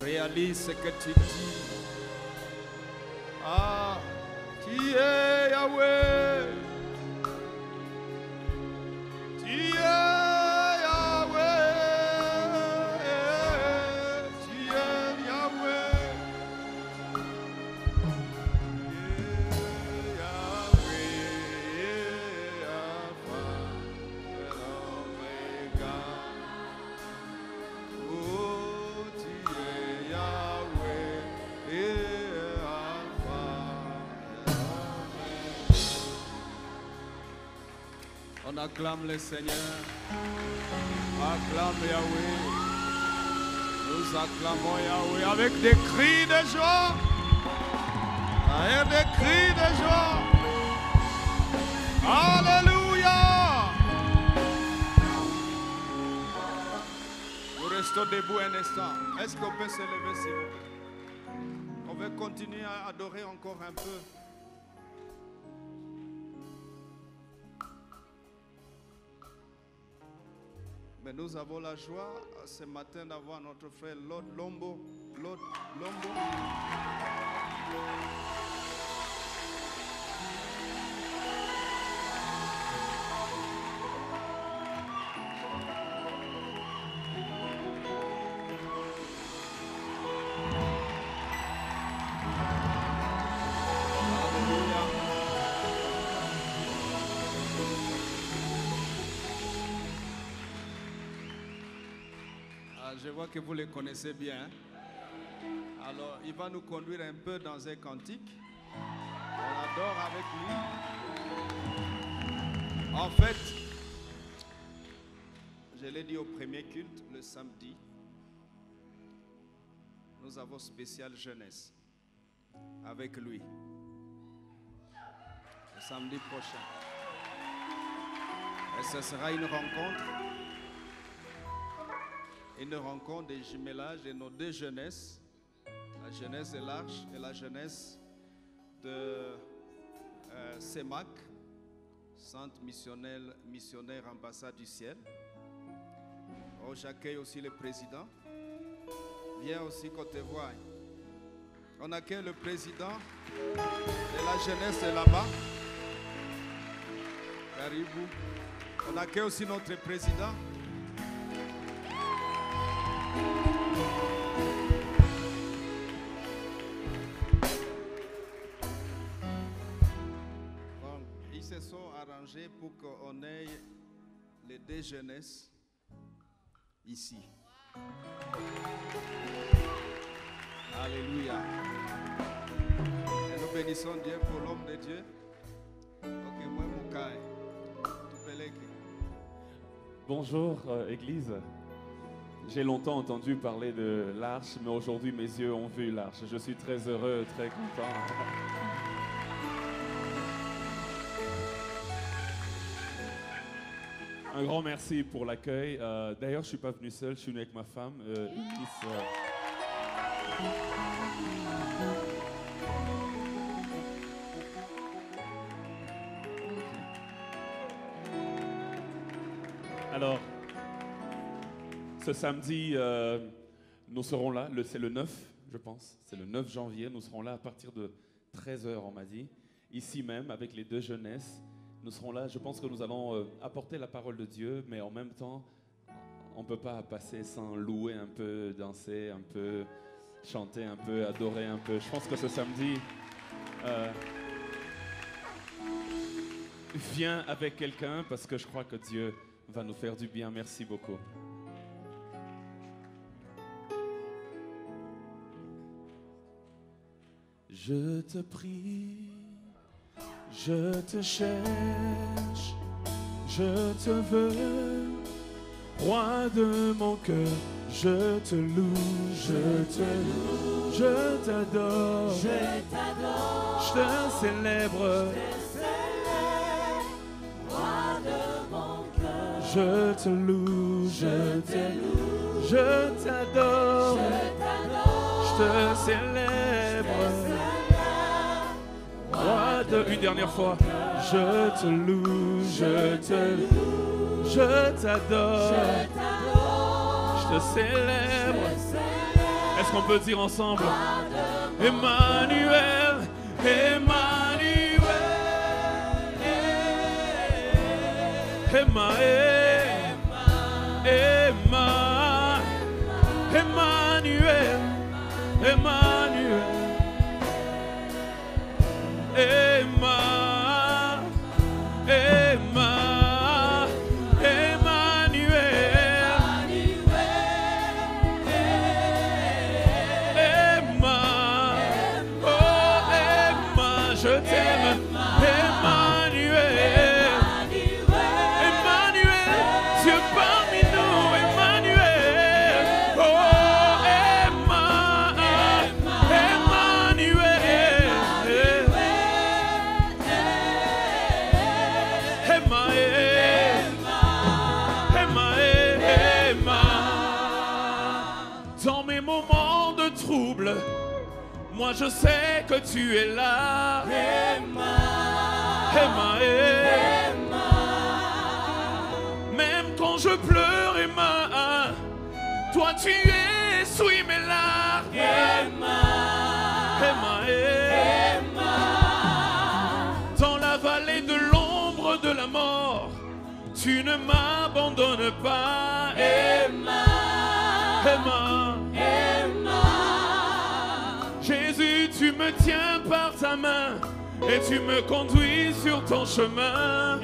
Réalise ce que tu dis. Ah, tu es Yahweh. Tu es Yahweh. Tu es Yahweh. On acclame le Seigneur. Acclame Yahweh. Nous acclamons Yahweh avec des cris de joie. Avec des cris de joie. Alléluia. Nous restons debout un instant. Est-ce qu'on peut se lever, s'il vous plaît? On va continuer à adorer encore un peu. Mais nous avons la joie ce matin d'avoir notre frère Lord Lombo. Lord Lombo. Je vois que vous les connaissez bien. Alors, il va nous conduire un peu dans un cantique. On adore avec lui. En fait, je l'ai dit au premier culte, le samedi, nous avons spécial jeunesse avec lui. Le samedi prochain. Et ce sera une rencontre. Une rencontre des jumelages de nos deux jeunesses, la jeunesse de l'Arche et la jeunesse de CEMAC, Centre missionnaire ambassade du ciel. Oh, j'accueille aussi le président. Viens aussi Côte d'Ivoire. On accueille le président de la jeunesse là-bas. Caribou. On accueille aussi notre président. Donc, ils se sont arrangés pour qu'on ait les deux jeunesses ici. Alléluia. Et nous bénissons Dieu pour l'homme de Dieu. Ok, moi, Moukaï. Bonjour, Église. J'ai longtemps entendu parler de l'Arche, mais aujourd'hui mes yeux ont vu l'Arche. Je suis très heureux, très content. Un grand merci pour l'accueil. D'ailleurs, je ne suis pas venu seul, je suis venu avec ma femme. Alors, ce samedi, nous serons là, c'est le 9, je pense, c'est le 9 janvier, nous serons là à partir de 13h, on m'a dit, ici même, avec les deux jeunesses. Nous serons là, je pense que nous allons apporter la parole de Dieu, mais en même temps, on ne peut pas passer sans louer un peu, danser un peu, chanter un peu, adorer un peu. Je pense que ce samedi, viens avec quelqu'un parce que je crois que Dieu va nous faire du bien. Merci beaucoup. Je te prie, je te cherche, je te veux, roi de mon cœur, je te loue, je t'adore, je te célèbre, roi de mon cœur, je te loue, je t'adore, je te célèbre. Une dernière fois, je te loue, je t'adore, je te célèbre. Est-ce qu'on peut dire ensemble? Emmanuel, Emmanuel, Emmanuel, Emmanuel, Emmanuel, dans mes moments de trouble, moi je sais que tu es là. Même quand je pleure, Emma, toi tu essuies mes larmes. Dans la vallée de l'ombre de la mort, tu ne m'abandonnes pas. Jésus, tu me tiens par ta main et tu me conduis sur ton chemin.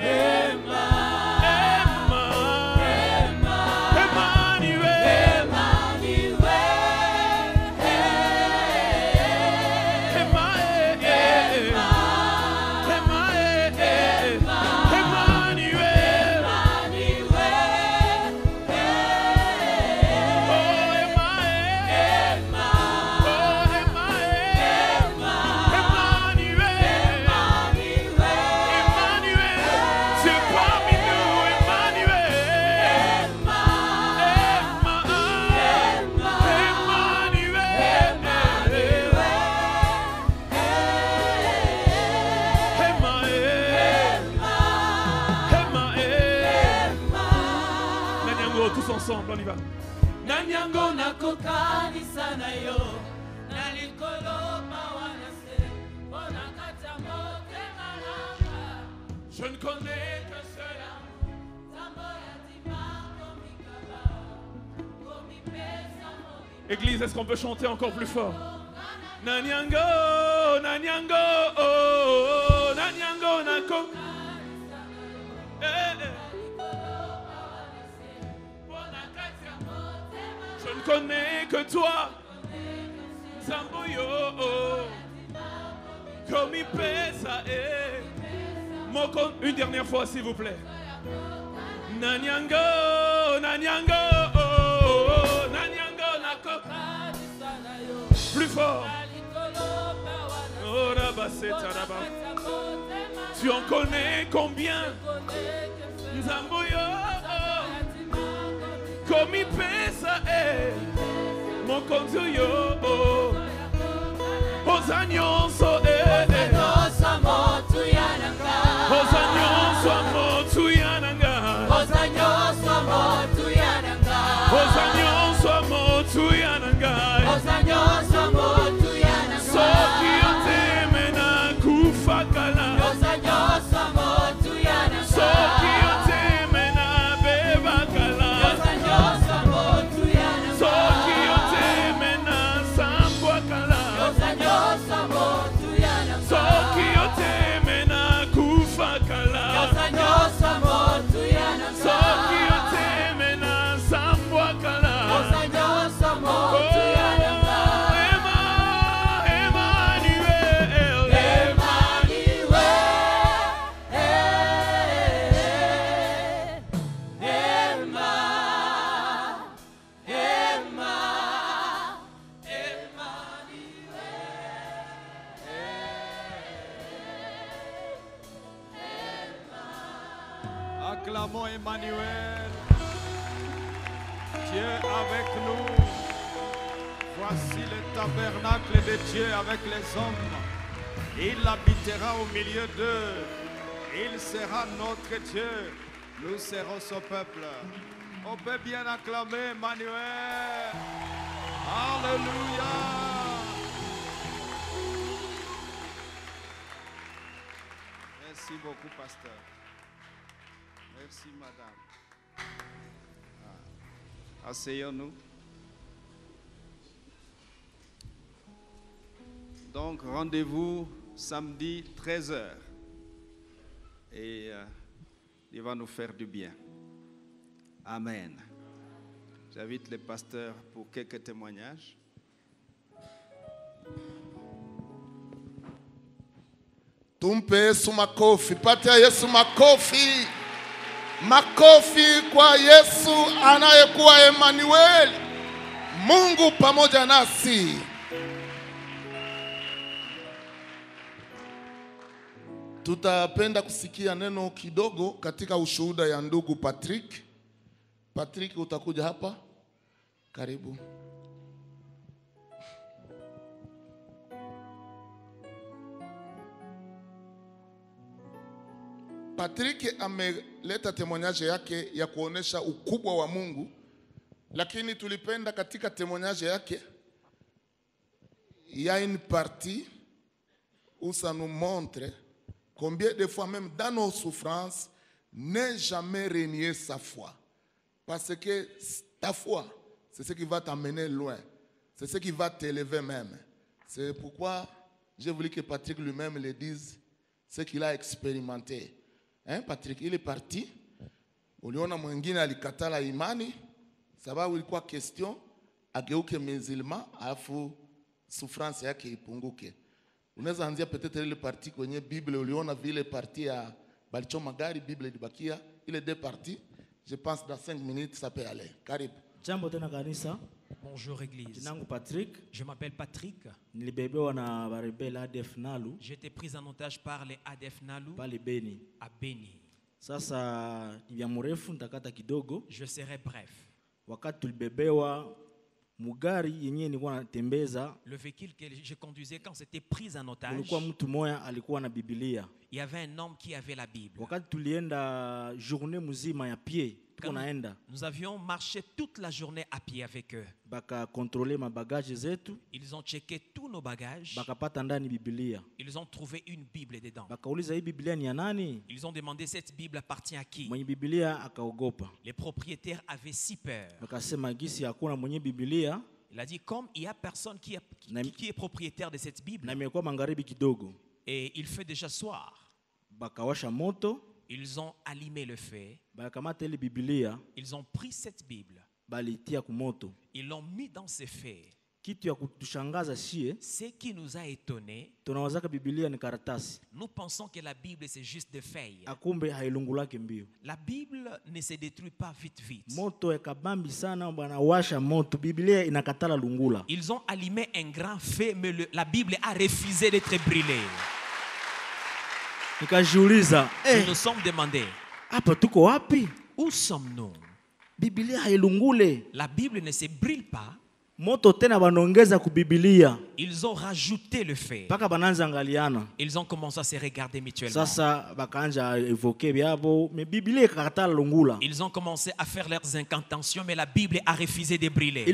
Tous ensemble, on y va. Nanyango nakokani sana yo nalikolo mawanase onakata mote malanga. Je ne connais que cela. Église, est-ce qu'on peut chanter encore plus fort? Nanyango, Nanyango, oh, Nanyango nako. Je ne connais que toi, Zamboyo, comme il pèse à une dernière fois, s'il vous plaît. Nanyango, Nanyango, oh, Nanyango, Nako. Plus fort. Oh, tu en connais combien? Zamboyo. Comme il pèse mon conduit, Osanyonso, Osanyonso motu yananga. Osanyonso motu yananga. Osanyonso motu yananga. Osanyonso motu yananga. Osanyonso motu yananga. Soki oteme na kufakala. Osanyonso motu yananga. Soki oteme na bebakala. Osanyonso motu yananga. Soki oteme na sambwakala. Osanyonso motu yananga. Soki oteme na kufakala. Osanyonso motu yananga. Soki oteme na sambwakala. Osanyonso motu yananga. Acclamons Emmanuel. Dieu avec nous. Voici le tabernacle de Dieu avec les hommes. Il habitera au milieu d'eux. Il sera notre Dieu. Nous serons son peuple. On peut bien acclamer Emmanuel. Alléluia. Merci beaucoup, pasteur. Merci, madame. Asseyons-nous. Donc, rendez-vous samedi 13h. Et il va nous faire du bien. Amen. J'invite les pasteurs pour quelques témoignages. Tumpe Yesu makofi, patia Yesu makofi. Makofi kwa Yesu anayekuwa Emmanuel, Mungu pamoja nasi. Tutapenda kusikia neno kidogo katika ushuhuda ya ndugu Patrick. Patrick, utakuja hapa? Karibu. Patrick ameleta témoignage yake ya kuonesha ukubwa wa Mungu, lakini tulipenda katika témoignage yake il y a une partie où ça nous montre combien de fois même dans nos souffrances ne jamais renier sa foi, parce que ta foi c'est ce qui va t'amener loin, c'est ce qui va t'élever même. C'est pourquoi j'ai voulu que Patrick lui-même le dise ce qu'il a expérimenté. Hein, Patrick, il est parti. Uliona mwingine alikatala imani sababu ilikuwa question ageuke musulman afu souffrance yake ipunguke. Unaweza anzia peut-être ile partie kwenye Bible uliona vile partie ya balichoma gari Bible ilibakia ile deux parties. Je pense dans 5 minutes ça peut aller. Karibu. Jambo tena kanisa. Bonjour Église. Jina langu Patrick. Je m'appelle Patrick. Nilibebewa na barebela ADF Nalu. J'ai été pris en otage par les ADF Nalu pale Beni. à Beni. Sasa ni vya mrefu nitakata kidogo. Je serai bref. Wakati tulibebewa mugari yenyewe nilikuwa natembeza. Le véhicule que je conduisais quand c'était pris en otage. Kulikuwa mtu moya alikuwa na Biblia. Il y avait un homme qui avait la Bible. Wakati tulienda journée mzima ya pied. Nous avions marché toute la journée à pied avec eux. Baka contrôler ma bagage zetu. Ils ont checké tous nos bagages. Baka pata ndani Biblia. Ils ont trouvé une Bible dedans. Baka uliza hii Biblia ni ya nani? Ils ont demandé cette Bible appartient à qui? Mwenye Biblia akaogopa. Les propriétaires avaient si peur. Baka sema gisi hakuna mwenye Biblia. Il a dit comme il y a personne qui est propriétaire de cette Bible. Na imekuwa magharibi kidogo. Et il fait déjà soir. Bakawasha moto. Ils ont allumé le feu. Ils ont pris cette Bible. Ils l'ont mis dans ce feu. Ce qui nous a étonnés, nous pensons que la Bible c'est juste des feuilles. La Bible ne se détruit pas vite. Ils ont allumé un grand feu, mais la Bible a refusé d'être brûlée. Nous nous sommes demandé, où sommes-nous? La Bible ne se brûle pas. Ils ont rajouté le feu. Ils ont commencé à se regarder mutuellement. Ils ont commencé à faire leurs incantations, mais la Bible a refusé de brûler.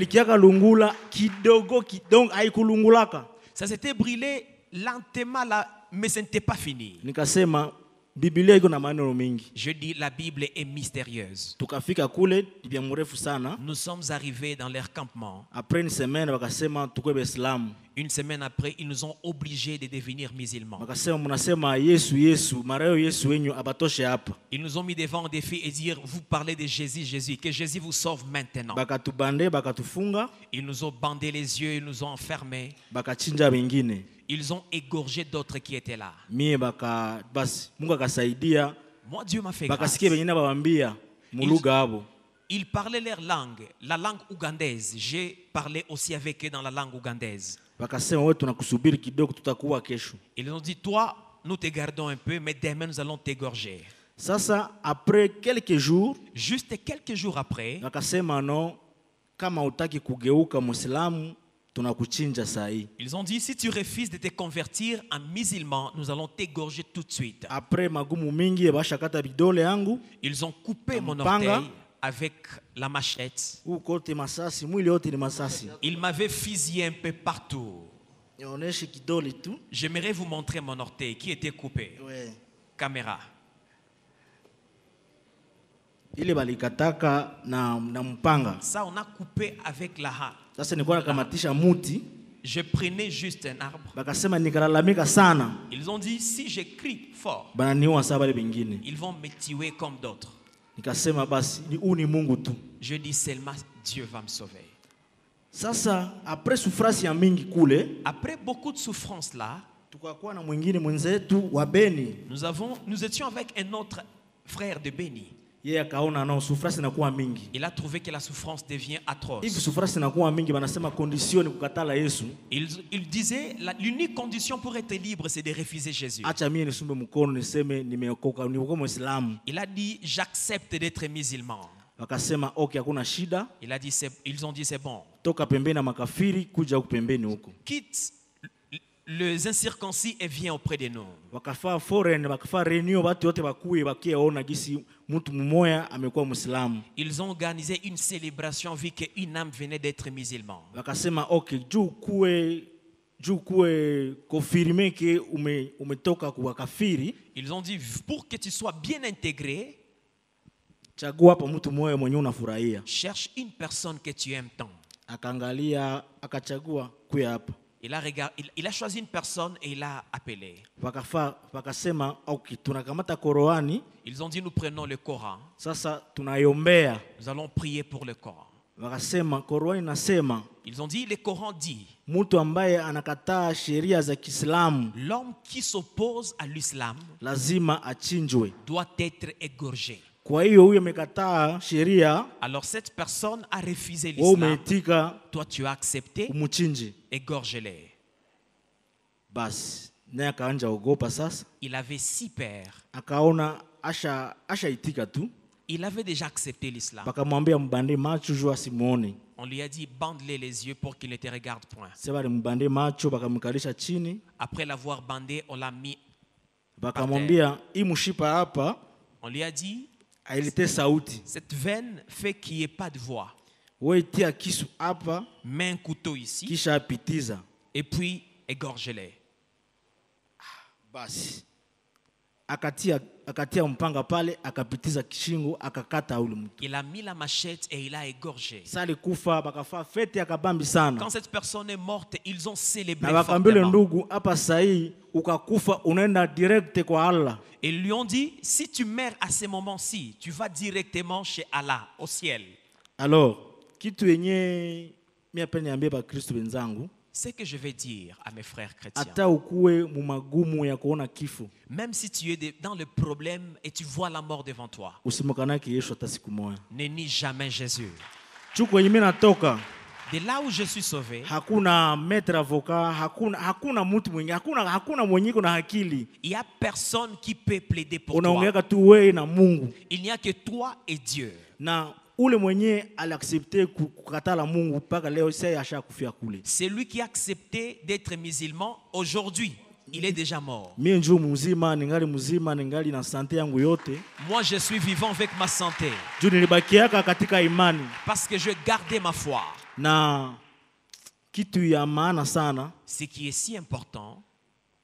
Ça s'était brûlé lentement là, mais ce n'était pas fini. Je dis la Bible est mystérieuse. Nous sommes arrivés dans leur campement. Une semaine après, ils nous ont obligés de devenir musulmans. Ils nous ont mis devant un défi et dire vous parlez de Jésus, que Jésus vous sauve maintenant. Ils nous ont bandé les yeux, ils nous ont enfermés. Ils ont égorgé d'autres qui étaient là. Moi, Dieu m'a fait grâce. Ils parlaient leur langue, la langue ougandaise. J'ai parlé aussi avec eux dans la langue ougandaise. Ils ont dit, toi, nous te gardons un peu, mais demain nous allons t'égorger. Après quelques jours, juste quelques jours après, ils ont dit, si tu refuses de te convertir en musulman, nous allons t'égorger tout de suite. Ils ont coupé mon orteil avec la machette. Huu kote masasi, mwili yote ni masasi. Il m'avait fusillé un peu partout. Nionyeshe kidole tu. J'aimerais vous montrer mon orteil qui était coupé. Ouais. Caméra. Ile balikataka na mpanga. Ça, on a coupé avec la hache. Sasa nilikuwa nakamatisha muti. Je prenais juste un arbre. Bakasema nikalalamika sana. Ils ont dit, si je crie fort, Bananiua sawa wale wengine. ils vont me tuer comme d'autres. Nikasema basi ni Mungu tu. Je dis seulement, Dieu va me sauver. Sasa après souffrance ya mingi kule, Après beaucoup de souffrances là, tukakuwa na mwingine mwenzetu wa Beni. nous étions avec un autre frère de Béni. Yeye akaona nao souffrance inakuwa mingi. Il a trouvé que la souffrance devient atroce. Hivi souffrance inakuwa mingi, banasema condition ni kukatala Yesu. Il disait, l'unique condition pour être libre, c'est de refuser Jésus. Acha mimi nisumbe mkono niseme nimeokoka, nimekuwa Muislamu. Il a dit, j'accepte d'être musulman. Wakasema okay, hakuna shida. Ils ont dit, c'est bon. Toka pembeni na makafiri kuja huko pembeni huko. Quitte les incirconcis et viens auprès de nous. Wakafa foreign, wakafa reunion, watu wote bakuye bakiaona gisi mtu mmoja amekuwa Muislamu. Ils ont organisé une célébration vu qu'une âme venait d'être musulman. Wakasema okay, juu kuwe confirmer que umetoka kwa kafiri. Ils ont dit, pour que tu sois bien intégré, chagua hapa mtu mmoja mwenye unafurahia. Cherche une personne que tu aimes tant. Akaangalia, akachagua kuya hapa. Il a choisi une personne et il l'a appelé. Wakasema okay, tunakamata Qur'ani. Ils ont dit, nous prenons le Coran. Sasa tunaiombea. Nous allons prier pour le Coran. Wakasema Qur'ani nasema. Ils ont dit, le Coran dit, mtu ambaye anakataa sheria za Kiislamu, l'homme qui s'oppose à l'islam, lazima achinjwe, doit être égorgé. Kwa hiyo huyo amekataa sheria. Alors cette personne a refusé l'islam. Toi tu as accepté. Umuchinje. Égorge-les. Basi naye akaanza ogopa sasa. Il avait 6 pères. Akaona asha itika tu. Il avait déjà accepté l'islam. Bakamwambia mbande macho juu asimuone. On lui a dit, bande-les les yeux pour qu'il ne te regarde point. Sasa mbande macho, bakamkalisha chini. Après l'avoir bandé, on l'a mis. Bakamwambia hii mshipa hapa. On lui a dit, cette veine fait qu'il n'y ait pas de voix. Mets un couteau ici. Et puis égorge-les. Basi. Akatia mpanga pale, akapitiza kishingo, akakata ule mtu. Il a mis la machette et il a égorgé. Sali kufa, bakafa fete akabambi sana. Quand cette personne est morte, ils ont célébré fortement. Na bakambele ndugu, hapa sahi ukakufa unaenda direct kwa Allah. Ils lui ont dit, si tu meurs à ce moment-ci, tu vas directement chez Allah, au ciel. Alors, kitu yenye mimi apende niambie ba Kristo wenzangu. Ce que je vais dire à mes frères chrétiens, même si tu es dans le problème et tu vois la mort devant toi, ne nie jamais Jésus. De là où je suis sauvé, il n'y a personne qui peut plaider pour toi. Il n'y a que toi et Dieu. Ule mwenye aliaccepter kukatala Mungu mpaka leo sasa ashakufia kule. C'est lui qui a accepté d'être musulman aujourd'hui. Il est déjà mort. Mimi njoo mzima, ningali na santé yangu yote. Moi je suis vivant avec ma santé. Juu nilibakiaka katika imani. Parce que je gardais ma foi. Na kitu ya maana sana, ce qui est si important,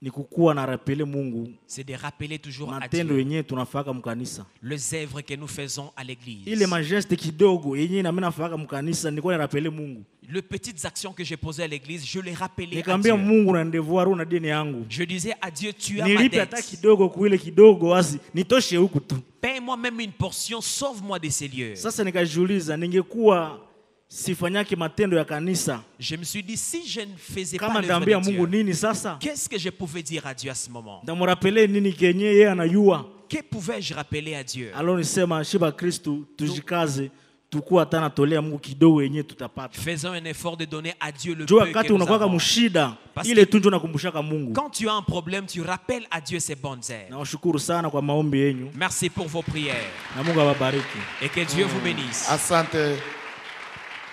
ni kukuwa na rappeler Mungu. C'est de rappeler toujours à Dieu. Matendo yenyewe tunafaka mkanisa. Les œuvres que nous faisons à l'église. Ile majeste kidogo yenyewe na mimi nafaka mkanisa nilikuwa na rappeler Mungu. Les petites actions que j'ai posées à l'église, je les rappelais à Nikamwambia Dieu. Mungu na devoir una deni yangu. Je disais à Dieu, tu as ma dette. Nilipe hata kidogo kuile kidogo basi nitoshe huku tu. Paye-moi même une portion, sauve-moi de ces lieux. Sasa nikajiuliza ningekuwa sifanyake matendo ya kanisa. Je me suis dit, si je ne faisais pas l'œuvre de Mungu nini sasa? Qu'est-ce que je pouvais dire à Dieu à ce moment? Ndamurapele nini kenye yeye anayua? Que pouvais-je rappeler à Dieu? Alors nisema shiba Kristo tujikaze tukua tana tolea Mungu kidogo yenyewe tutapata. Faisons un effort de donner à Dieu le peu que nous avons. Mshida, ile tunjo nakumbushaka Mungu. Quand tu as un problème, tu rappelles à Dieu ses bonnes œuvres. Nawashukuru sana kwa maombi yenu. Merci pour vos prières. Na Mungu awabariki. Et que Dieu vous bénisse. Asante.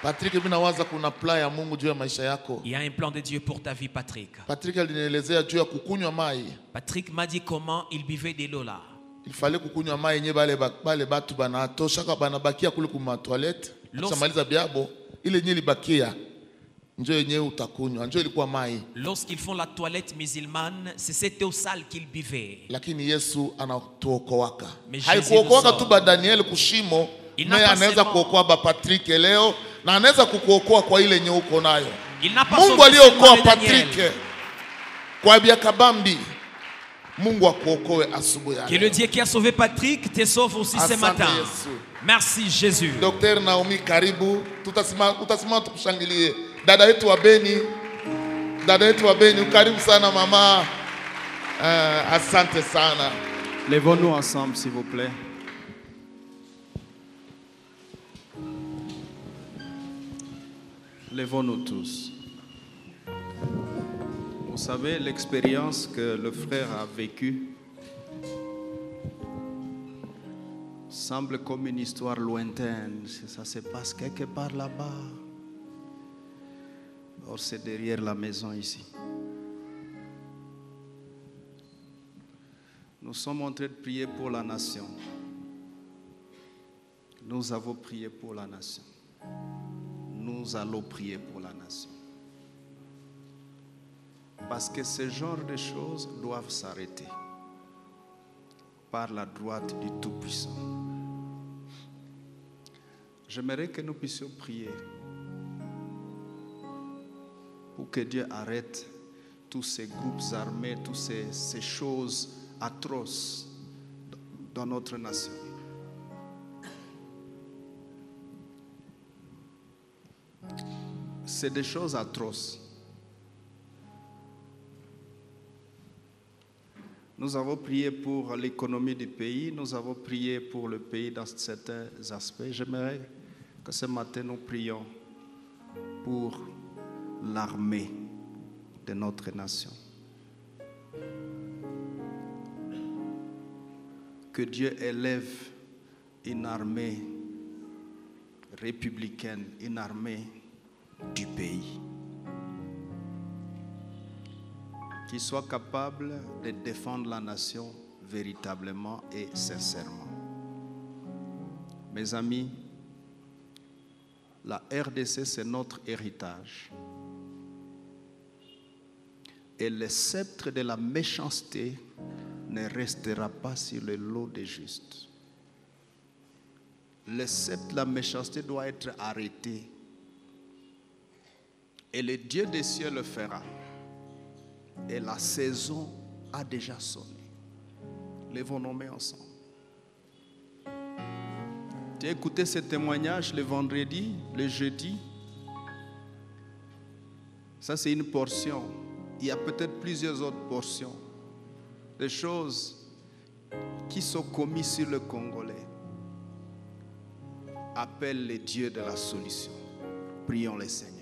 Patrick, mimi nawaza kuna plan ya Mungu juu ya maisha yako. Il y a un plan de Dieu pour ta vie, Patrick. Patrick alinielezea juu ya kukunywa mai. Patrick m'a dit comment il buvait de l'eau là. il fallait kukunywa mai yenye bale batu banatosha bana bakia kule kuma toilette. Samaliza biabo ile yenye libakia njo yenye utakunywa njo ilikuwa mai. Lorsqu'ils font la toilette musulmane, c'est cette eau sale qu'ils buvaient. Lakini Yesu anatuokoaka. Haikuokoaka tu ba Daniel kushimo, naye anaweza kuokoa ba Patrick leo na anaweza kukuokoa kwa ile yenye uko nayo. Mungu aliokoa Patrick kwa Biakabambi. Mungu akuokoe asubuhi yake. Que le Dieu qui a sauvé Patrick te sauve aussi ce matin. Merci Jésus. Dr. Naomi karibu, tutasimama tukushangilie. Dada yetu wa Beni, karibu sana mama. Asante sana. Lèvons-nous ensemble s'il vous plaît. Lèvons-nous tous. Vous savez, l'expérience que le frère a vécue semble comme une histoire lointaine. Ça se passe quelque part là-bas. Or, c'est derrière la maison ici. Nous sommes en train de prier pour la nation. Nous avons prié pour la nation. Nous allons prier pour la nation. Parce que ce genre de choses doivent s'arrêter par la droite du Tout-Puissant. J'aimerais que nous puissions prier pour que Dieu arrête tous ces groupes armés, toutes ces choses atroces dans notre nation. C'est des choses atroces. Nous avons prié pour l'économie du pays, nous avons prié pour le pays dans certains aspects. J'aimerais que ce matin nous prions pour l'armée de notre nation. Que Dieu élève une armée républicaine, une armée du pays, qui soit capable de défendre la nation véritablement et sincèrement. Mes amis, la RDC, c'est notre héritage. Et le sceptre de la méchanceté ne restera pas sur le lot des justes. Le sceptre de la méchanceté doit être arrêté. Et le Dieu des cieux le fera. Et la saison a déjà sonné. Lèvons nos mains ensemble. Tu as écouté ce témoignage le vendredi, le jeudi. Ça, c'est une portion. Il y a peut-être plusieurs autres portions. Des choses qui sont commises sur le Congolais. Appelle les dieux de la solution. Prions les Seigneurs.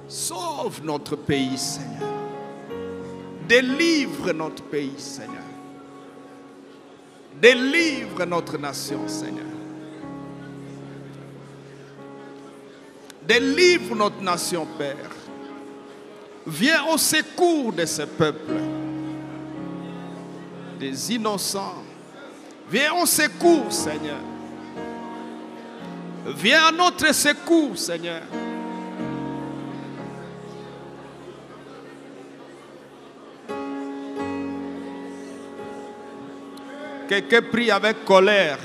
Sauve notre pays, Seigneur. Délivre notre pays, Seigneur. Délivre notre nation, Seigneur. Délivre notre nation, Père. Viens au secours de ce peuple, des innocents. Viens au secours, Seigneur. Viens à notre secours, Seigneur. Quelqu'un prie avec colère.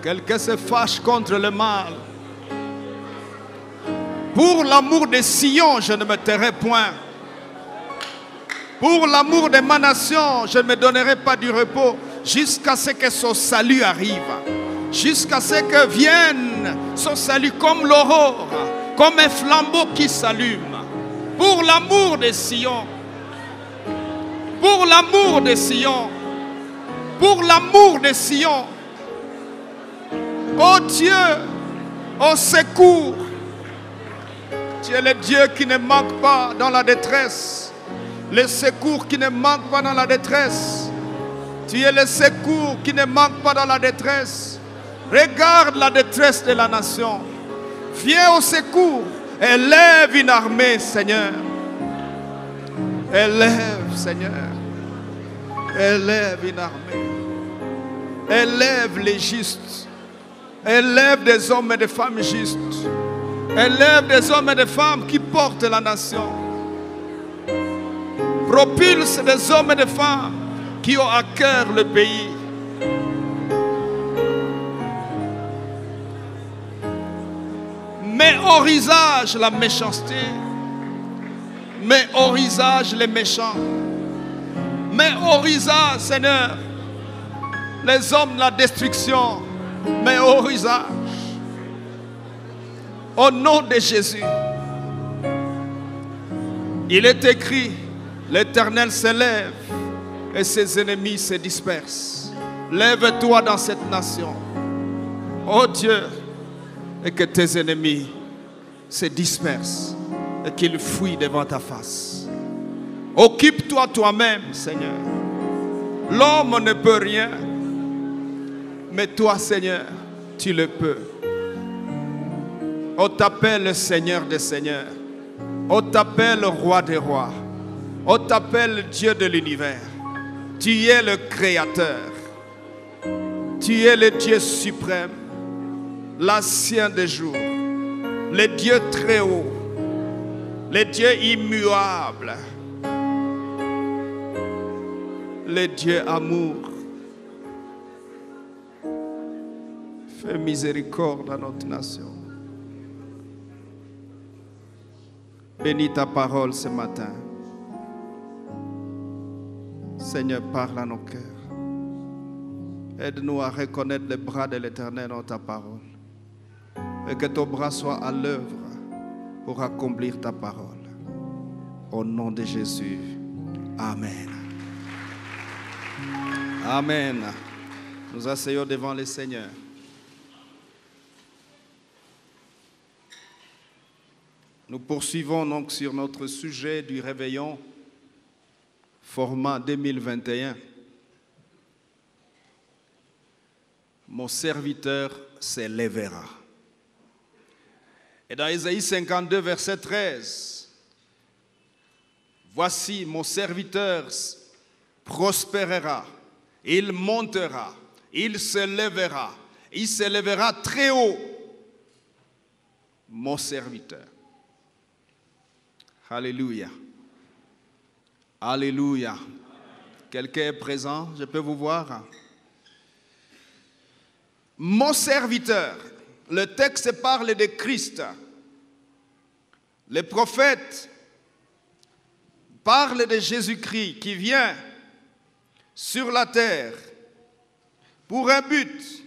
Quelqu'un se fâche contre le mal. Pour l'amour de Sion, je ne me tairai point. Pour l'amour de ma nation, je ne me donnerai pas du repos jusqu'à ce que son salut arrive. Jusqu'à ce que vienne son salut comme l'aurore, comme un flambeau qui s'allume. Pour l'amour de Sion. Pour l'amour de Sion. Pour l'amour de Sion. Oh Dieu, au secours. Tu es le Dieu qui ne manque pas dans la détresse. le secours qui ne manque pas dans la détresse. Tu es le secours qui ne manque pas dans la détresse. Regarde la détresse de la nation. Viens au secours. Élève une armée, Seigneur. Élève, Seigneur. Élève une armée. Élève les justes. Élève des hommes et des femmes justes. Élève des hommes et des femmes qui portent la nation. Propulse des hommes et des femmes qui ont à cœur le pays. Mets au visage la méchanceté. Mets au visage les méchants. Mets au visage, Seigneur, les hommes de la destruction. Mets au visage. Au nom de Jésus. Il est écrit, l'Éternel s'élève et ses ennemis se dispersent. Lève-toi dans cette nation, ô Dieu, et que tes ennemis se dispersent et qu'ils fuient devant ta face. Occupe-toi toi-même, Seigneur. L'homme ne peut rien, mais toi, Seigneur, tu le peux. On t'appelle le Seigneur des Seigneurs. On t'appelle le Roi des Rois. On t'appelle le Dieu de l'univers. Tu es le Créateur. Tu es le Dieu suprême, l'ancien des jours, le Dieu très haut, le Dieu immuable, le Dieu amour. Fais miséricorde à notre nation. Bénis ta parole ce matin. Seigneur, parle à nos cœurs. Aide-nous à reconnaître les bras de l'Éternel dans ta parole. Et que ton bras soit à l'œuvre pour accomplir ta parole. Au nom de Jésus. Amen. Amen. Nous asseyons devant le Seigneur. Nous poursuivons donc sur notre sujet du réveillon, format 2021. Mon serviteur s'élèvera. Et dans Ésaïe 52, verset 13, voici mon serviteur prospérera, il montera, il s'élèvera très haut, mon serviteur. Alléluia. Alléluia. Quelqu'un est présent? Je peux vous voir? Mon serviteur. Le texte parle de Christ. Les prophètes parlent de Jésus-Christ qui vient sur la terre pour un but.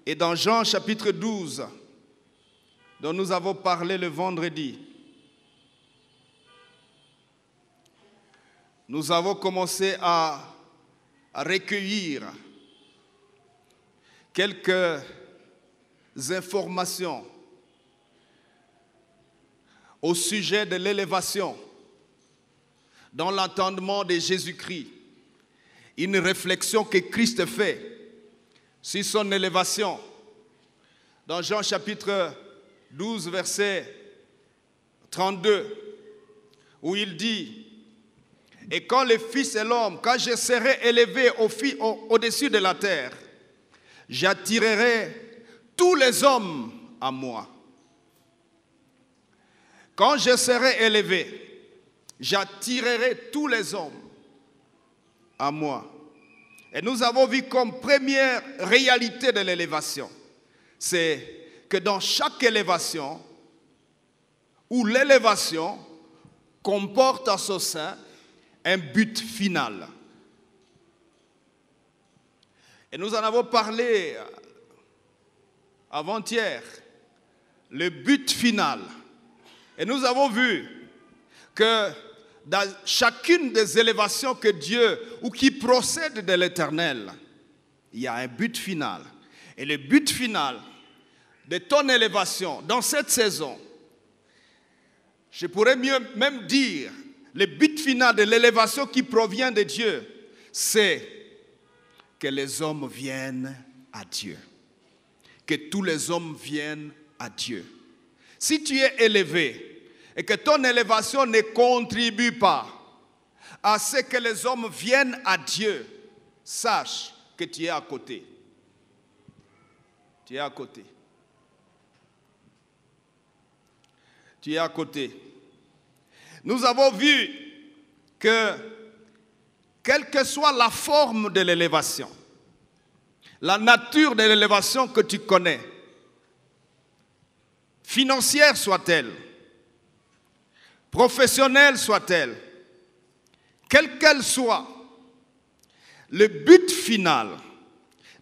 Et dans Jean chapitre 12, dont nous avons parlé le vendredi, nous avons commencé à recueillir quelques informations au sujet de l'élévation dans l'entendement de Jésus-Christ. Une réflexion que Christ fait sur son élévation. Dans Jean chapitre 12, verset 32, où il dit: et quand le Fils et l'homme, quand je serai élevé au-dessus de la terre, j'attirerai tous les hommes à moi. Quand je serai élevé, j'attirerai tous les hommes à moi. Et nous avons vu comme première réalité de l'élévation, c'est que dans chaque élévation, ou l'élévation comporte en son sein un but final. Et nous en avons parlé avant-hier, le but final. Et nous avons vu que dans chacune des élévations que Dieu, ou qui procède de l'Éternel, il y a un but final. Et le but final de ton élévation dans cette saison, Je pourrais même dire, le but final de l'élévation qui provient de Dieu, c'est que les hommes viennent à Dieu. Que tous les hommes viennent à Dieu. Si tu es élevé et que ton élévation ne contribue pas à ce que les hommes viennent à Dieu, sache que tu es à côté. Tu es à côté. Tu es à côté. Nous avons vu que, quelle que soit la forme de l'élévation, la nature de l'élévation que tu connais, financière soit-elle, professionnelle soit-elle, quelle qu'elle soit, le but final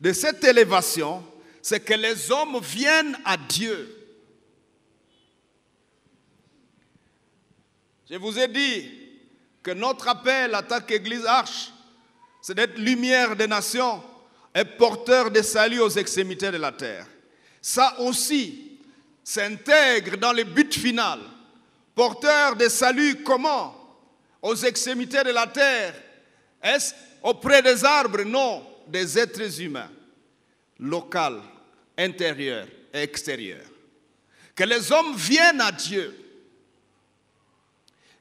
de cette élévation, c'est que les hommes viennent à Dieu. Je vous ai dit que notre appel à tant qu'Église Arche, c'est d'être lumière des nations et porteur de salut aux extrémités de la terre. Ça aussi s'intègre dans le but final. Porteur de salut comment? Aux extrémités de la terre. Est-ce auprès des arbres? Non, des êtres humains. Local, intérieur et extérieur. Que les hommes viennent à Dieu.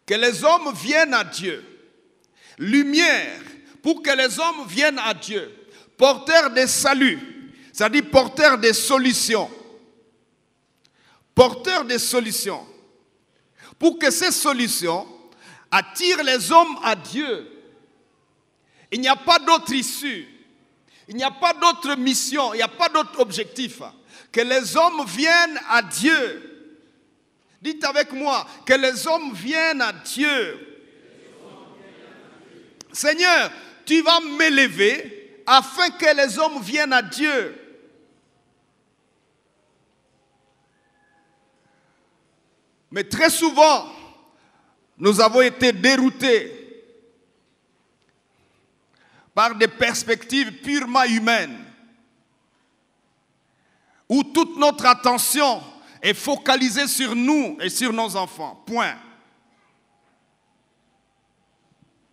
Que les hommes viennent à Dieu. Lumière pour que les hommes viennent à Dieu. Porteur de salut, c'est-à-dire porteur de solutions. Porteur de solutions. Pour que ces solutions attirent les hommes à Dieu. Il n'y a pas d'autre issue. Il n'y a pas d'autre mission. Il n'y a pas d'autre objectif. Que les hommes viennent à Dieu. Dites avec moi, que les hommes viennent à Dieu. Seigneur, tu vas m'élever afin que les hommes viennent à Dieu. Mais très souvent, nous avons été déroutés par des perspectives purement humaines, où toute notre attention est focalisée sur nous et sur nos enfants. Point.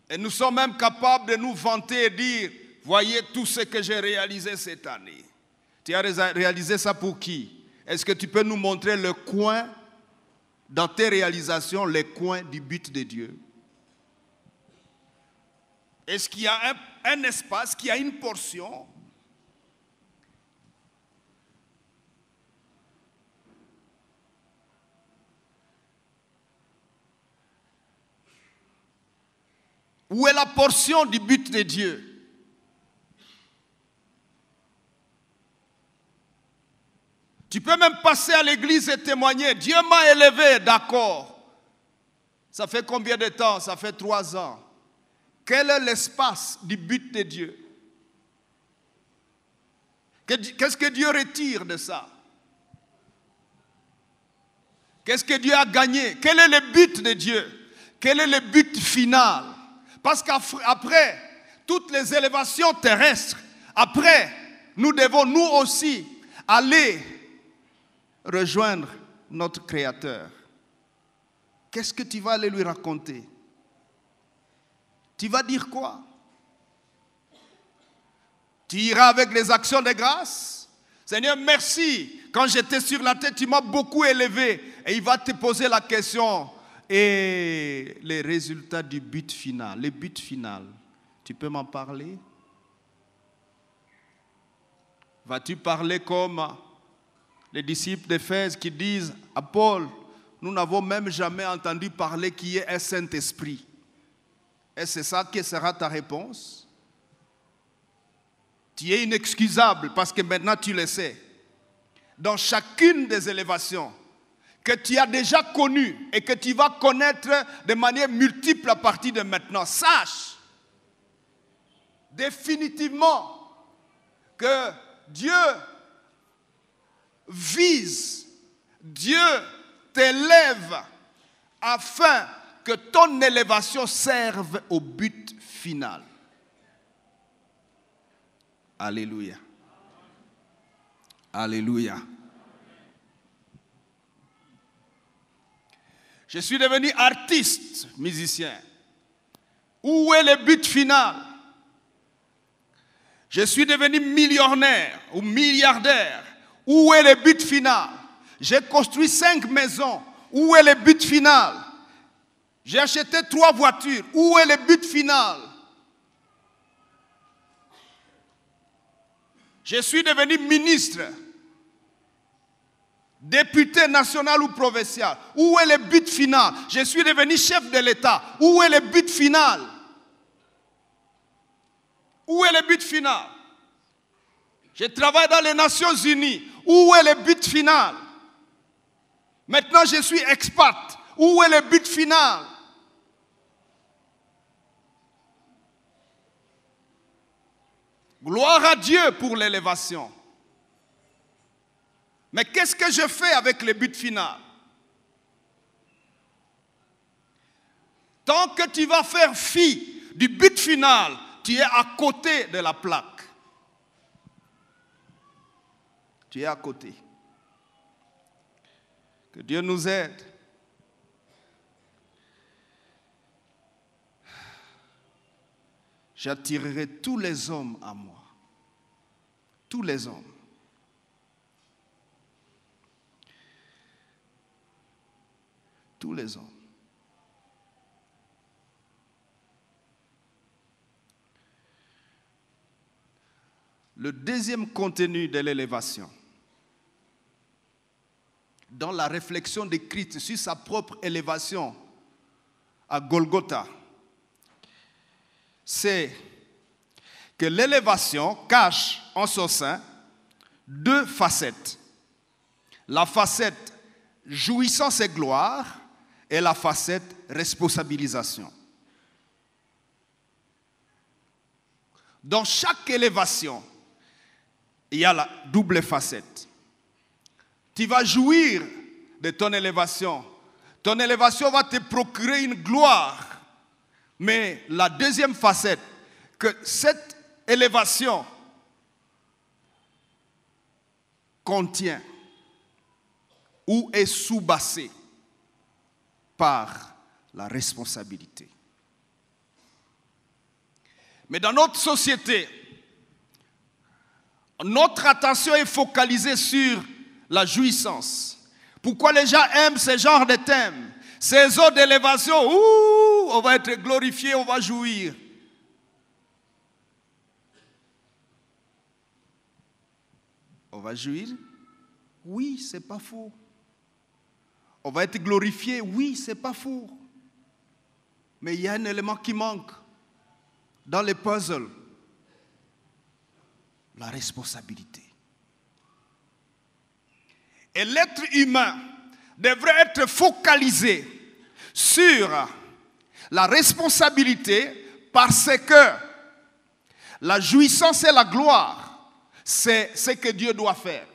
Et nous sommes même capables de nous vanter et dire, voyez tout ce que j'ai réalisé cette année. Tu as réalisé ça pour qui? Est-ce que tu peux nous montrer le coin, dans tes réalisations, les coins du but de Dieu? Est-ce qu'il y a un espace, qu'il y a une portion? Où est la portion du but de Dieu? Tu peux même passer à l'église et témoigner. Dieu m'a élevé, d'accord. Ça fait combien de temps? Ça fait 3 ans. Quel est l'espace du but de Dieu? Qu'est-ce que Dieu retire de ça? Qu'est-ce que Dieu a gagné? Quel est le but de Dieu? Quel est le but final? Parce qu'après toutes les élévations terrestres, après, nous devons nous aussi aller rejoindre notre Créateur. Qu'est-ce que tu vas aller lui raconter? Tu vas dire quoi? Tu iras avec les actions de grâce? Seigneur, merci. Quand j'étais sur la terre, tu m'as beaucoup élevé. Et il va te poser la question. Et les résultats du but final, le but final, tu peux m'en parler? Vas-tu parler comme les disciples d'Éphèse qui disent à Paul, nous n'avons même jamais entendu parler qu'il y ait un Saint-Esprit? Et c'est ça qui sera ta réponse? Tu es inexcusable parce que maintenant tu le sais. Dans chacune des élévations que tu as déjà connu et que tu vas connaître de manière multiple à partir de maintenant, sache définitivement que Dieu vise, Dieu t'élève afin que ton élévation serve au but final. Alléluia. Alléluia. Je suis devenu artiste, musicien. Où est le but final? Je suis devenu millionnaire ou milliardaire. Où est le but final? J'ai construit 5 maisons. Où est le but final? J'ai acheté 3 voitures. Où est le but final? Je suis devenu ministre, député national ou provincial. Où est le but final? Je suis devenu chef de l'État. Où est le but final? Où est le but final? Je travaille dans les Nations Unies. Où est le but final? Maintenant, je suis expat. Où est le but final? Gloire à Dieu pour l'élévation. Mais qu'est-ce que je fais avec le but final? Tant que tu vas faire fi du but final, tu es à côté de la plaque. Tu es à côté. Que Dieu nous aide. J'attirerai tous les hommes à moi. Tous les hommes. Tous les hommes. Le deuxième contenu de l'élévation, dans la réflexion de Christ sur sa propre élévation à Golgotha, c'est que l'élévation cache en son sein 2 facettes. La facette jouissance et gloire et la facette responsabilisation. Dans chaque élévation, il y a la double facette. Tu vas jouir de ton élévation. Ton élévation va te procurer une gloire. Mais la deuxième facette, que cette élévation contient ou est sous-bassée par la responsabilité. Mais dans notre société, notre attention est focalisée sur la jouissance. Pourquoi les gens aiment ce genre de thème? Ces eaux d'élévation, on va être glorifié, on va jouir. On va jouir? Oui, c'est pas faux. On va être glorifié? Oui, c'est pas faux. Mais il y a un élément qui manque dans les puzzles. La responsabilité. Et l'être humain devrait être focalisé sur la responsabilité parce que la jouissance et la gloire, c'est ce que Dieu doit faire.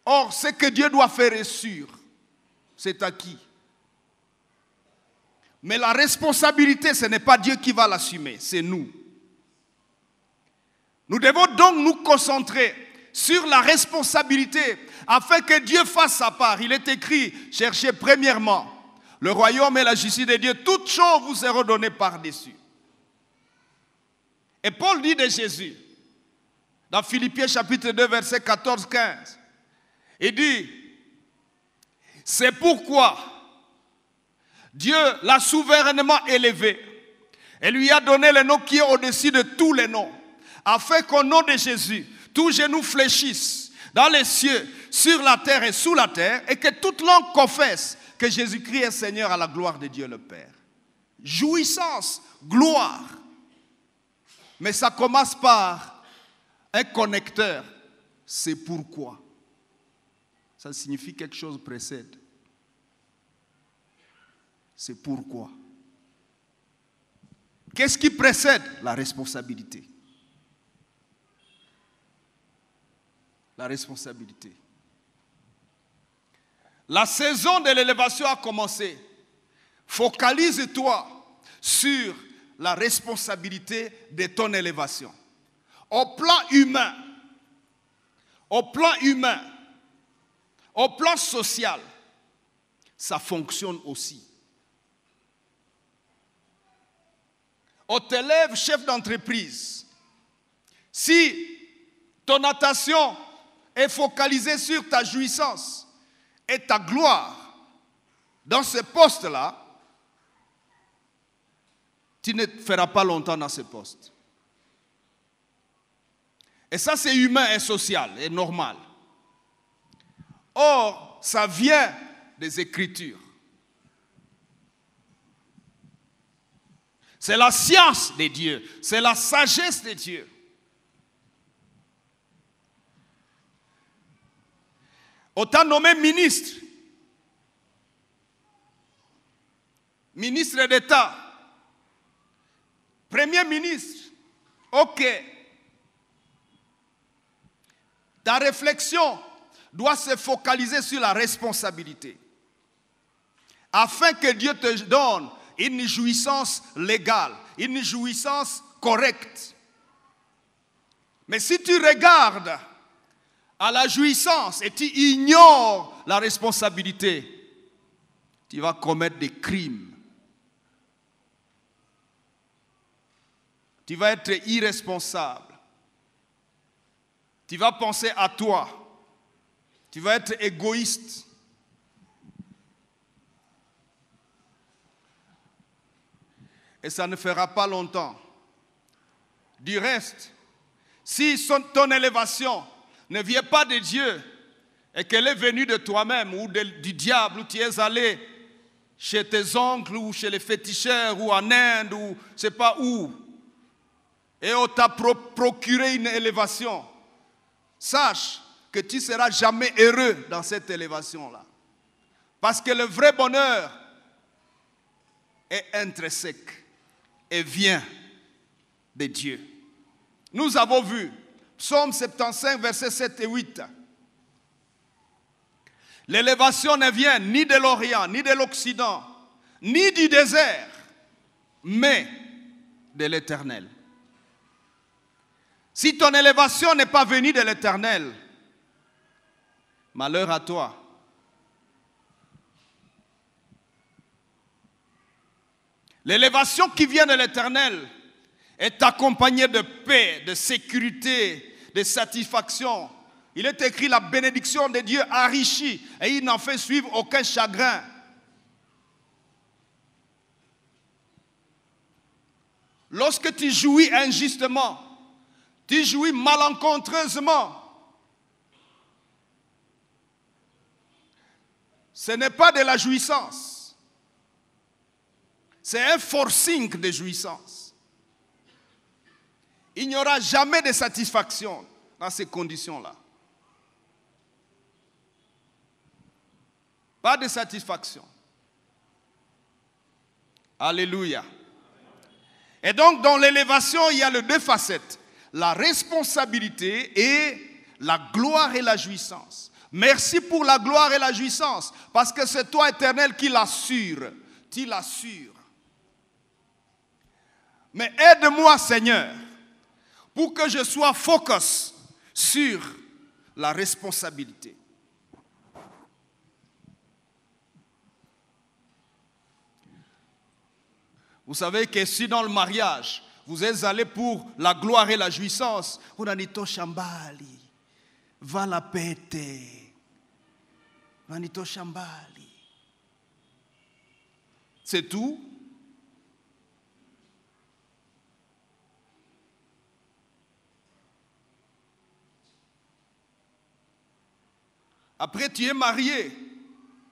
Or, ce que Dieu doit faire est sûr. C'est acquis. Mais la responsabilité, ce n'est pas Dieu qui va l'assumer, c'est nous. Nous devons donc nous concentrer sur la responsabilité afin que Dieu fasse sa part. Il est écrit, cherchez premièrement le royaume et la justice de Dieu. Toutes choses vous seront données par-dessus. Et Paul dit de Jésus, dans Philippiens chapitre 2, verset 14-15, il dit, c'est pourquoi Dieu l'a souverainement élevé et lui a donné le nom qui est au-dessus de tous les noms, afin qu'au nom de Jésus, tous genoux fléchissent dans les cieux, sur la terre et sous la terre, et que toute langue confesse que Jésus-Christ est Seigneur à la gloire de Dieu le Père. Jouissance, gloire. Mais ça commence par un connecteur. C'est pourquoi. Ça signifie quelque chose précède. C'est pourquoi. Qu'est-ce qui précède? La responsabilité. La responsabilité. La saison de l'élévation a commencé. Focalise-toi sur la responsabilité de ton élévation. Au plan humain, au plan social, ça fonctionne aussi. On t'élève chef d'entreprise. Si ton attention est focalisée sur ta jouissance et ta gloire dans ce poste-là, tu ne feras pas longtemps dans ce poste. Et ça, c'est humain et social et normal. Or, ça vient des Écritures. C'est la science de Dieu, c'est la sagesse de Dieu. On t'a nommé ministre, ministre d'État, premier ministre, ok. Ta réflexion doit se focaliser sur la responsabilité, afin que Dieu te donne une jouissance légale, une jouissance correcte. Mais si tu regardes à la jouissance et tu ignores la responsabilité, tu vas commettre des crimes. Tu vas être irresponsable. Tu vas penser à toi. Tu vas être égoïste. Et ça ne fera pas longtemps. Du reste, si ton élévation ne vient pas de Dieu et qu'elle est venue de toi-même ou du diable, où tu es allé chez tes oncles ou chez les féticheurs ou en Inde ou je ne sais pas où, et on t'a procuré une élévation, sache que tu ne seras jamais heureux dans cette élévation-là. Parce que le vrai bonheur est intrinsèque et vient de Dieu. Nous avons vu, Psaume 75, versets 7 et 8. L'élévation ne vient ni de l'Orient, ni de l'Occident, ni du désert, mais de l'Éternel. Si ton élévation n'est pas venue de l'Éternel, malheur à toi. L'élévation qui vient de l'Éternel est accompagnée de paix, de sécurité, de satisfaction. Il est écrit: la bénédiction de Dieu enrichit et il n'en fait suivre aucun chagrin. Lorsque tu jouis injustement, tu jouis malencontreusement, ce n'est pas de la jouissance. C'est un forcing de jouissance. Il n'y aura jamais de satisfaction dans ces conditions-là. Pas de satisfaction. Alléluia. Et donc, dans l'élévation, il y a les deux facettes. La responsabilité et la gloire et la jouissance. Merci pour la gloire et la jouissance, parce que c'est toi, Éternel, qui l'assure. Tu l'assures. Mais aide-moi, Seigneur, pour que je sois focus sur la responsabilité. Vous savez que si dans le mariage, vous êtes allé pour la gloire et la jouissance, on a dit to shambali, va la pete, on a dit to shambali. C'est tout. Après, tu es marié.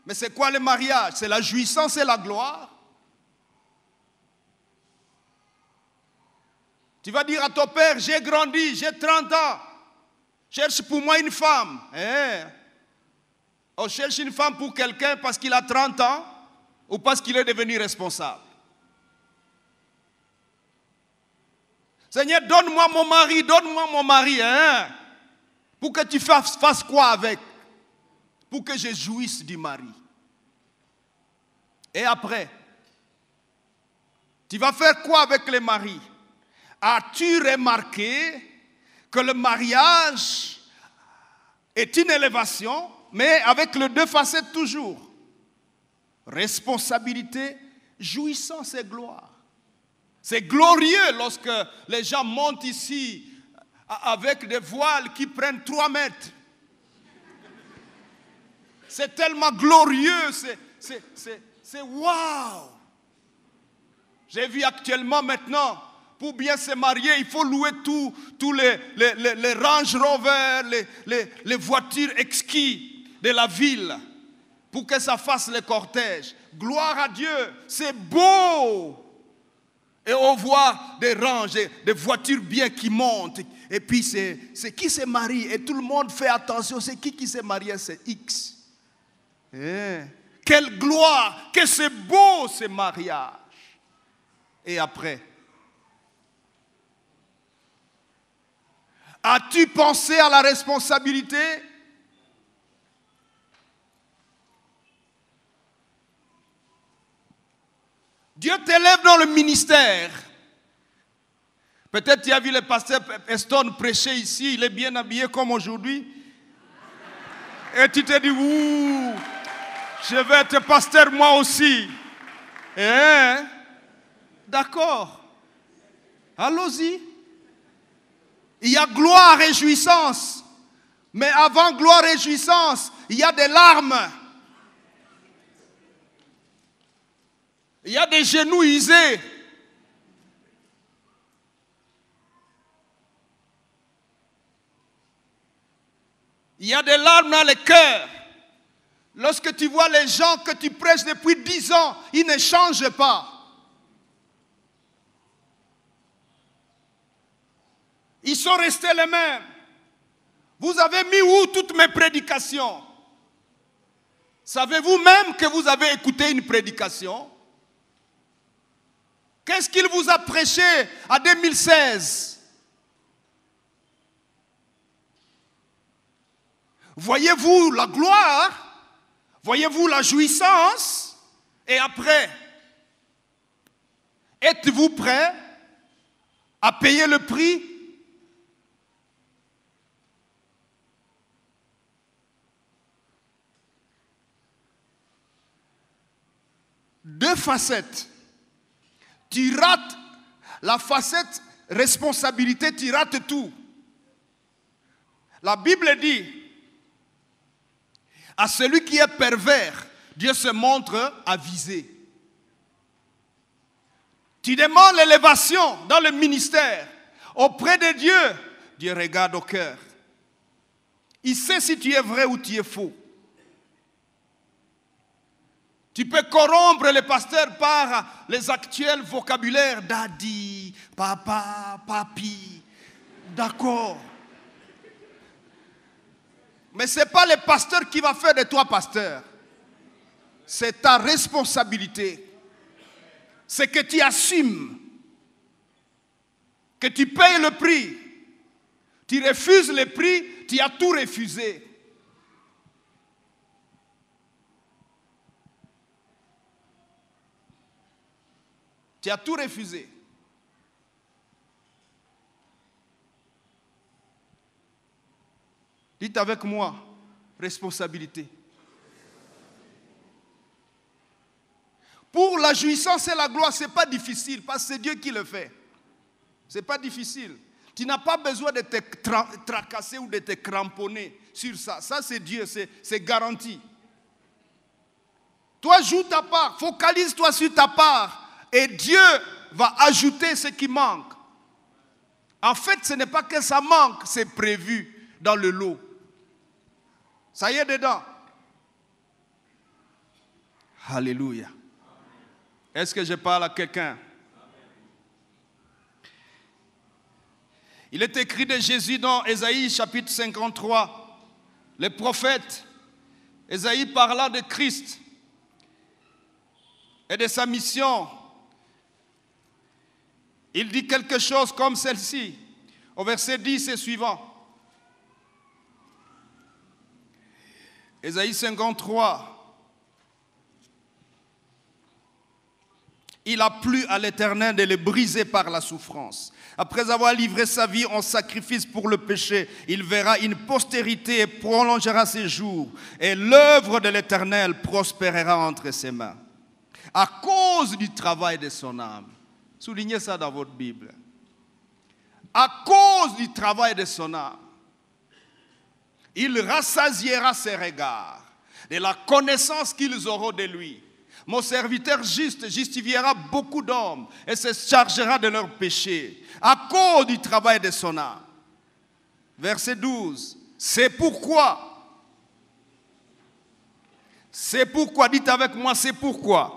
Mais c'est quoi le mariage? C'est la jouissance et la gloire. Tu vas dire à ton père: j'ai grandi, j'ai 30 ans. Cherche pour moi une femme. On cherche une femme pour quelqu'un parce qu'il a 30 ans ou parce qu'il est devenu responsable. Seigneur, donne-moi mon mari, donne-moi mon mari. Pour que tu fasses quoi avec? Pour que je jouisse du mari. Et après, tu vas faire quoi avec les maris? As-tu remarqué que le mariage est une élévation, mais avec les deux facettes toujours? responsabilité, jouissance et gloire. C'est glorieux lorsque les gens montent ici avec des voiles qui prennent 3 mètres. C'est tellement glorieux, c'est waouh. J'ai vu actuellement maintenant, pour bien se marier, il faut louer tous les Range Rover, les voitures exquis de la ville pour que ça fasse le cortège. Gloire à Dieu, c'est beau. Et on voit des ranges, des voitures bien qui montent. Et puis c'est qui se marie. Et tout le monde fait attention, c'est qui se marie, c'est X. Quelle gloire, que c'est beau ce mariage. Et après, as-tu pensé à la responsabilité? Dieu t'élève dans le ministère. Peut-être tu as vu le pasteur Eston prêcher ici, il est bien habillé comme aujourd'hui. Et tu te dis, ouh, je vais être pasteur moi aussi. D'accord. Allons-y. Il y a gloire et jouissance. Mais avant gloire et jouissance, il y a des larmes. Il y a des genoux usés. Il y a des larmes dans le cœur. Lorsque tu vois les gens que tu prêches depuis 10 ans, ils ne changent pas. Ils sont restés les mêmes. Vous avez mis où toutes mes prédications? Savez-vous même que vous avez écouté une prédication? Qu'est-ce qu'il vous a prêché en 2016? Voyez-vous la gloire? Voyez-vous la jouissance? Et après, êtes-vous prêt à payer le prix? Deux facettes. Tu rates la facette responsabilité, tu rates tout. La Bible dit, à celui qui est pervers, Dieu se montre avisé. Tu demandes l'élévation dans le ministère. Auprès de Dieu, Dieu regarde au cœur. Il sait si tu es vrai ou tu es faux. Tu peux corrompre les pasteurs par les actuels vocabulaires. Daddy, papa, papi. D'accord. Mais ce n'est pas le pasteur qui va faire de toi pasteur. C'est ta responsabilité. C'est que tu assumes. Que tu payes le prix. Tu refuses le prix, tu as tout refusé. Tu as tout refusé. Dites avec moi, responsabilité. Pour la jouissance et la gloire, ce n'est pas difficile, parce que c'est Dieu qui le fait. Ce n'est pas difficile. Tu n'as pas besoin de te tracasser ou de te cramponner sur ça. Ça, c'est Dieu, c'est garanti. Toi, joue ta part, focalise-toi sur ta part. Et Dieu va ajouter ce qui manque. En fait, ce n'est pas que ça manque, c'est prévu dans le lot. Ça y est dedans. Alléluia. Est-ce que je parle à quelqu'un? Il est écrit de Jésus dans Ésaïe chapitre 53. Le prophète Ésaïe parlant de Christ et de sa mission. Il dit quelque chose comme celle-ci, au verset 10 et suivant. Ésaïe 53. il a plu à l'Éternel de le briser par la souffrance. Après avoir livré sa vie en sacrifice pour le péché, il verra une postérité et prolongera ses jours. Et l'œuvre de l'Éternel prospérera entre ses mains. À cause du travail de son âme. Soulignez ça dans votre Bible. À cause du travail de son âme, il rassasiera ses regards de la connaissance qu'ils auront de lui. Mon serviteur juste justifiera beaucoup d'hommes et se chargera de leurs péchés à cause du travail de son âme. Verset 12. C'est pourquoi, dites avec moi, c'est pourquoi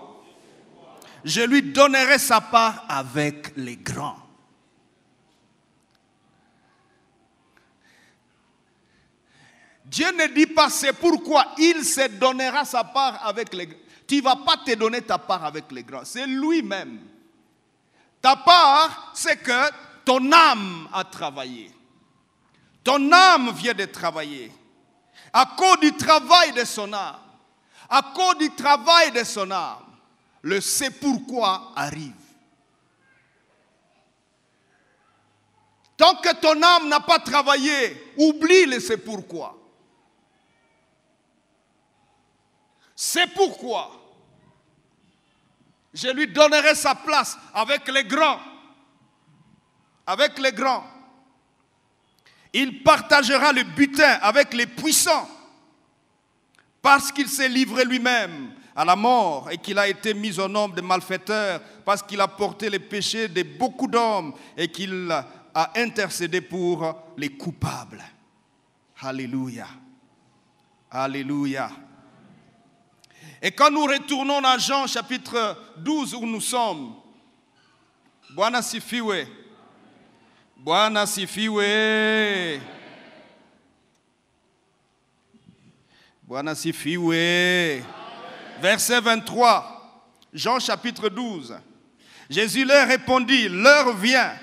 je lui donnerai sa part avec les grands. Dieu ne dit pas c'est pourquoi il se donnera sa part avec les grands. Tu ne vas pas te donner ta part avec les grands. C'est lui-même. Ta part, c'est que ton âme a travaillé. Ton âme vient de travailler. À cause du travail de son âme. À cause du travail de son âme. Le c'est pourquoi arrive. Tant que ton âme n'a pas travaillé, oublie le c'est pourquoi. C'est pourquoi je lui donnerai sa place avec les grands. Avec les grands. Il partagera le butin avec les puissants parce qu'il s'est livré lui-même à la mort et qu'il a été mis au nombre des malfaiteurs parce qu'il a porté les péchés de beaucoup d'hommes et qu'il a intercédé pour les coupables. Alléluia. Alléluia. Et quand nous retournons dans Jean chapitre 12 où nous sommes, Bwana sifiwe. Bwana sifiwe. Bwana sifiwe. Verset 23, Jean chapitre 12. Jésus leur répondit, l'heure vient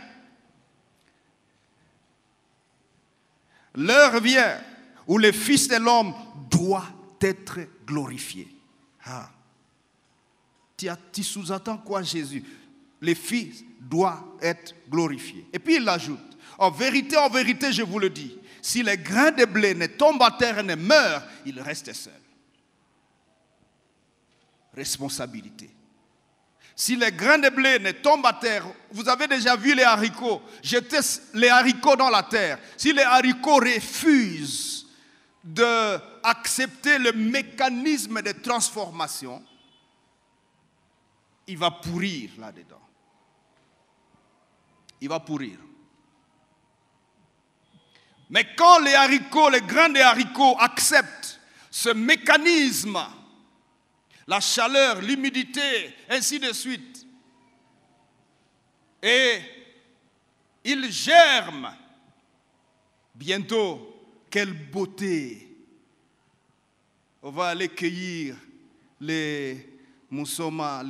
où le Fils de l'homme doit être glorifié. Ah. Tu sous-attends quoi, Jésus? Le Fils doit être glorifié. Et puis il ajoute, en vérité, je vous le dis, si les grains de blé ne tombent à terre et ne meurent, il reste seul. Responsabilité. Si les grains de blé ne tombent à terre, vous avez déjà vu les haricots, jeter les haricots dans la terre. Si les haricots refusent d'accepter le mécanisme de transformation, il va pourrir là-dedans. Il va pourrir. Mais quand les haricots, les grains de haricots acceptent ce mécanisme, la chaleur, l'humidité, ainsi de suite, et ils germent, bientôt, quelle beauté! On va aller cueillir les moussoma,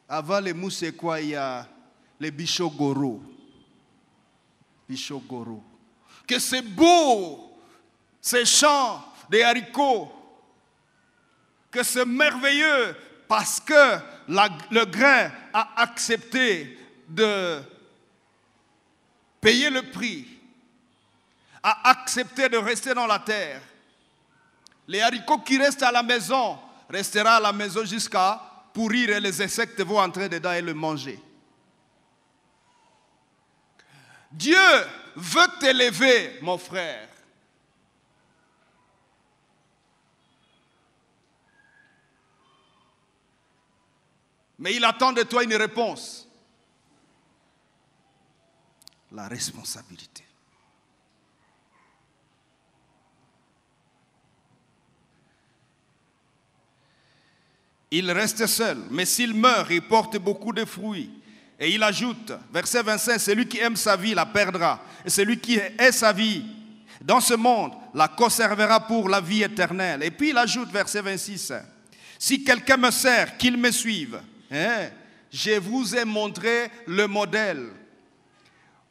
avant les mousse, quoi, il y a les bichogoro. Bichogoro. Que c'est beau, ces champs des haricots. Que c'est merveilleux parce que le grain a accepté de payer le prix, a accepté de rester dans la terre. Les haricots qui restent à la maison resteront à la maison jusqu'à pourrir et les insectes vont entrer dedans et le manger. Dieu veut t'élever, mon frère. Mais il attend de toi une réponse. La responsabilité. Il reste seul, mais s'il meurt, il porte beaucoup de fruits. Et il ajoute, verset 25, celui qui aime sa vie la perdra. Et celui qui hait sa vie dans ce monde la conservera pour la vie éternelle. Et puis il ajoute, verset 26, si quelqu'un me sert, qu'il me suive. Je vous ai montré le modèle.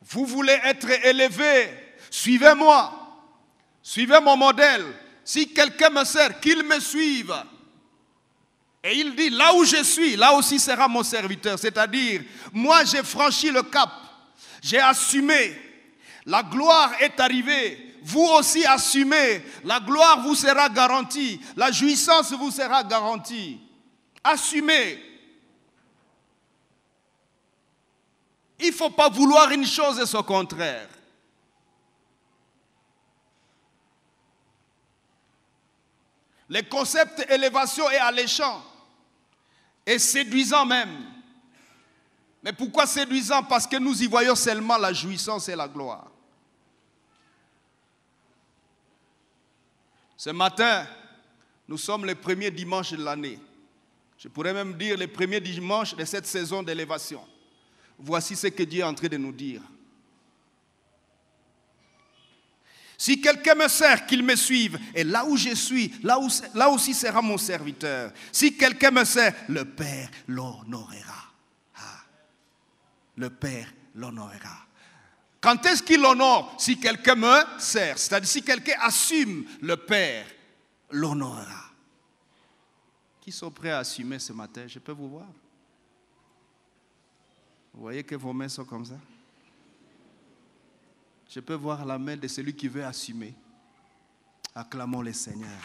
Vous voulez être élevé, suivez-moi. Suivez mon modèle. Si quelqu'un me sert, qu'il me suive. Et il dit, là où je suis, là aussi sera mon serviteur. C'est-à-dire, moi j'ai franchi le cap, j'ai assumé, la gloire est arrivée. Vous aussi assumez, la gloire vous sera garantie, la jouissance vous sera garantie. Assumez. Il ne faut pas vouloir une chose et son contraire. Le concept élévation est alléchant et séduisant même. Mais pourquoi séduisant? Parce que nous y voyons seulement la jouissance et la gloire. Ce matin, nous sommes les premiers dimanches de l'année. Je pourrais même dire les premiers dimanches de cette saison d'élévation. Voici ce que Dieu est en train de nous dire. Si quelqu'un me sert, qu'il me suive. Et là où je suis, là aussi sera mon serviteur. Si quelqu'un me sert, le Père l'honorera. Ah. Le Père l'honorera. Quand est-ce qu'il honore? Si quelqu'un me sert. C'est-à-dire si quelqu'un assume, le Père l'honorera. Qui sont prêts à assumer ce matin? Je peux vous voir? Vous voyez que vos mains sont comme ça? Je peux voir la main de celui qui veut assumer. Acclamons le Seigneur.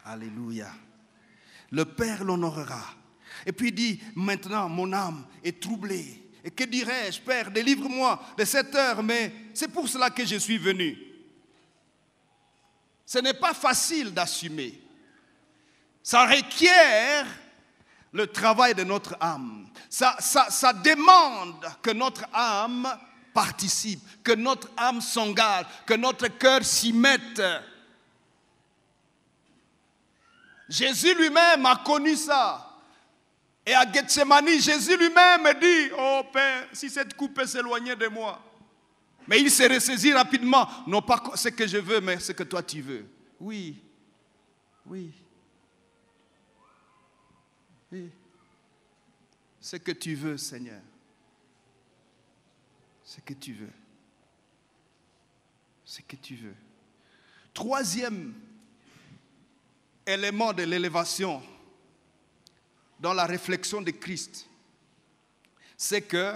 Alléluia. Le Père l'honorera. Et puis il dit, maintenant mon âme est troublée. Et que dirais-je, Père, délivre-moi de cette heure, mais c'est pour cela que je suis venu. Ce n'est pas facile d'assumer. Ça requiert le travail de notre âme. Ça demande que notre âme participe, que notre âme s'engage, que notre cœur s'y mette. Jésus lui-même a connu ça. Et à Gethsemane, Jésus lui-même dit, oh Père, si cette coupe peut s'éloigner de moi. Mais il s'est ressaisi rapidement, non pas ce que je veux, mais ce que toi tu veux. Oui, oui. Oui. Ce que tu veux, Seigneur. Ce que tu veux. Ce que tu veux. Troisième élément de l'élévation dans la réflexion de Christ, c'est que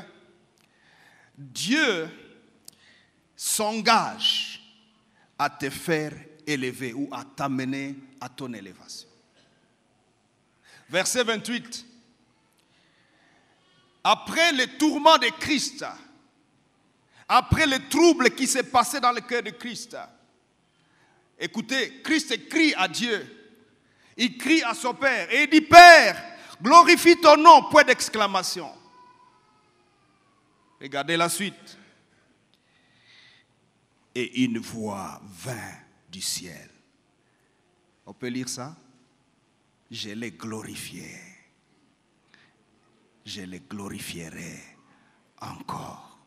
Dieu s'engage à te faire élever ou à t'amener à ton élévation. Verset 28. Après les tourments de Christ, après les troubles qui s'est passé dans le cœur de Christ, écoutez, Christ crie à Dieu, il crie à son Père et il dit, Père, glorifie ton nom, point d'exclamation. Regardez la suite. Et une voix vint du ciel. On peut lire ça? Je l'ai glorifié. Je le glorifierai encore.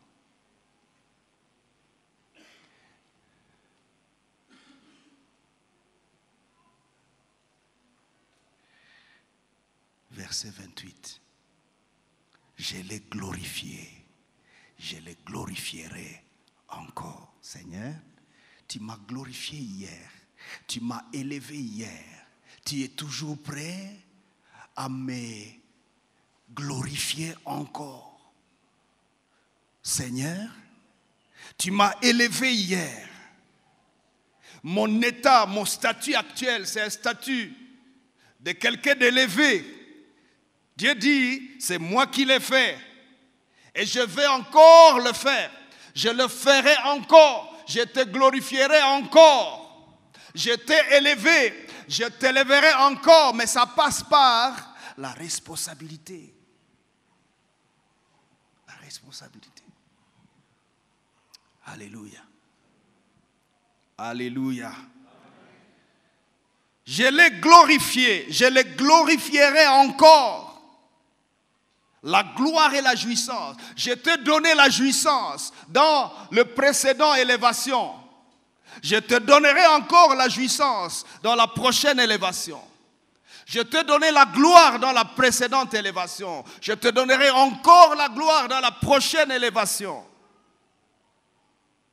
Verset 28. Je l'ai glorifié. Je le glorifierai encore. Seigneur, tu m'as glorifié hier. Tu m'as élevé hier. Tu es toujours prêt à me glorifier encore. Seigneur, tu m'as élevé hier. Mon état, mon statut actuel, c'est un statut de quelqu'un d'élevé. Dieu dit, c'est moi qui l'ai fait. Et je vais encore le faire. Je le ferai encore. Je te glorifierai encore. Je t'ai élevé. Je t'élèverai encore. Mais ça passe par la responsabilité. La responsabilité. Alléluia. Alléluia. Je l'ai glorifié. Je le glorifierai encore. La gloire et la jouissance. Je t'ai donné la jouissance dans le précédent élévation. Je te donnerai encore la jouissance dans la prochaine élévation. Je t'ai donné la gloire dans la précédente élévation. Je te donnerai encore la gloire dans la prochaine élévation.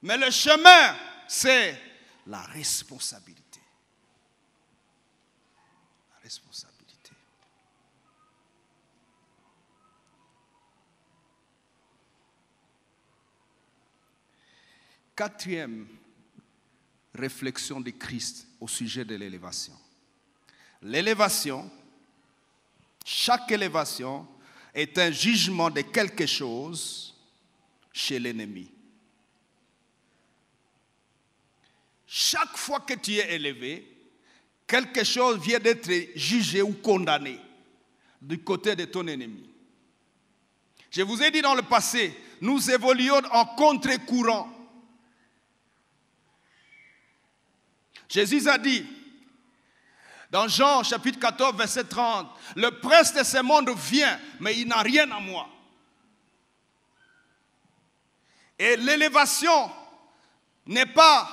Mais le chemin, c'est la responsabilité. La responsabilité. Quatrième réflexion de Christ au sujet de l'élévation. L'élévation, chaque élévation est un jugement de quelque chose chez l'ennemi. Chaque fois que tu es élevé, quelque chose vient d'être jugé ou condamné du côté de ton ennemi. Je vous ai dit dans le passé, nous évoluons en contre-courant. Jésus a dit, dans Jean chapitre 14, verset 30, « Le prince de ce monde vient, mais il n'a rien à moi. » Et l'élévation n'est pas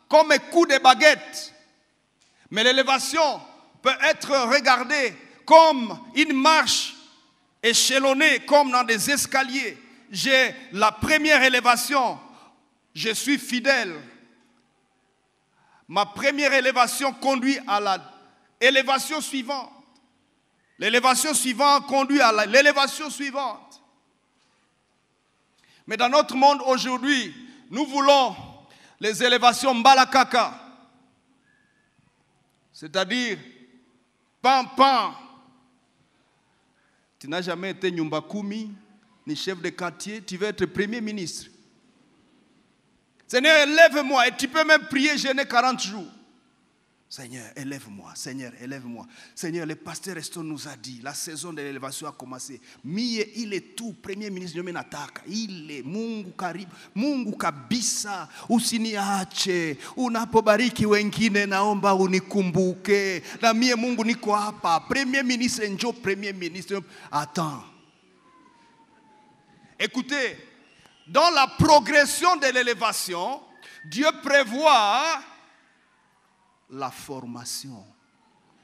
comme un coup de baguette, mais l'élévation peut être regardée comme une marche échelonnée, comme dans des escaliers. J'ai la première élévation, je suis fidèle. Ma première élévation conduit à l'élévation suivante. L'élévation suivante conduit à l'élévation suivante. Mais dans notre monde aujourd'hui, nous voulons les élévations mbalakaka. C'est-à-dire, pam. Tu n'as jamais été Nyumba Kumi, ni chef de quartier, tu veux être premier ministre. Seigneur, élève-moi. Et tu peux même prier, jeûner 40 jours. Seigneur, élève-moi. Seigneur, élève-moi. Seigneur, le pasteur Reston nous a dit, la saison de l'élévation a commencé. Mie, il est tout, premier ministre de Menataka. Il est Mungu karibu, Mungu kabisa. Usiniache. Unapobariki wengine naomba unikumbuke. Na mie Mungu niko hapa. Premier ministre, njo premier ministre. Attends. Écoutez. Dans la progression de l'élévation, Dieu prévoit la formation,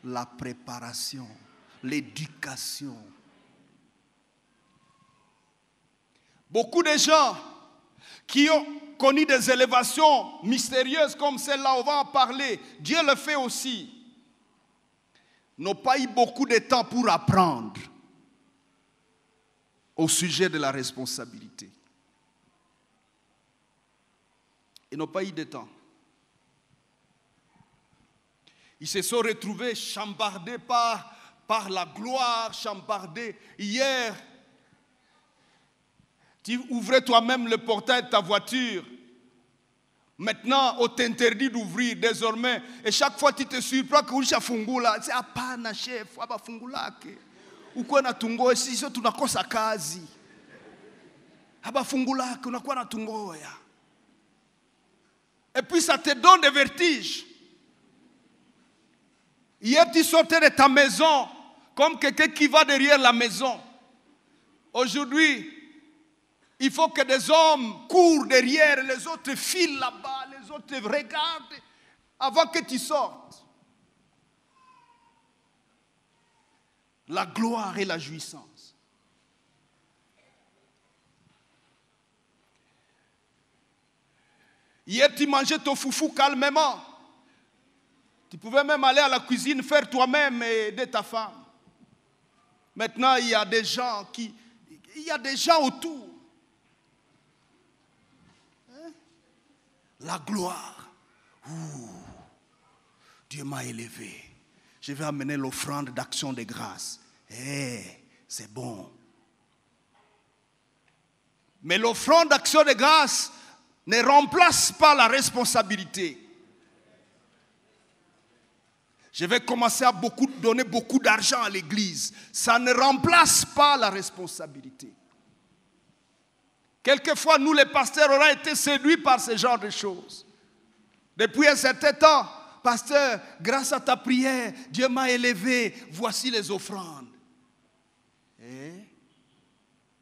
la préparation, l'éducation. Beaucoup de gens qui ont connu des élévations mystérieuses comme celle-là, on va en parler, Dieu le fait aussi, n'ont pas eu beaucoup de temps pour apprendre au sujet de la responsabilité. Ils n'ont pas eu de temps. Ils se sont retrouvés chambardés par la gloire, chambardés. Hier, tu ouvrais toi-même le portail de ta voiture. Maintenant, on t'interdit d'ouvrir désormais. Et chaque fois, tu te surprends que ulisha fungula. C'est apana chef, aba fungulake. Uko na tungo sisi tunakosa kazi. Aba fungulake unakuwa na tungoya. Et puis ça te donne des vertiges. Hier, tu sortais de ta maison comme quelqu'un qui va derrière la maison. Aujourd'hui, il faut que des hommes courent derrière, les autres filent là-bas, les autres regardent avant que tu sortes. La gloire et la jouissance. Hier, tu mangeais ton foufou calmement. Tu pouvais même aller à la cuisine, faire toi-même et aider ta femme. Maintenant, il y a des gens autour. Hein? La gloire. Ouh, Dieu m'a élevé. Je vais amener l'offrande d'action de grâce. C'est bon. Mais l'offrande d'action de grâce ne remplace pas la responsabilité. Je vais commencer à donner beaucoup d'argent à l'église. Ça ne remplace pas la responsabilité. Quelquefois, nous les pasteurs, on a été séduits par ce genre de choses. Depuis un certain temps, pasteur, grâce à ta prière, Dieu m'a élevé, voici les offrandes.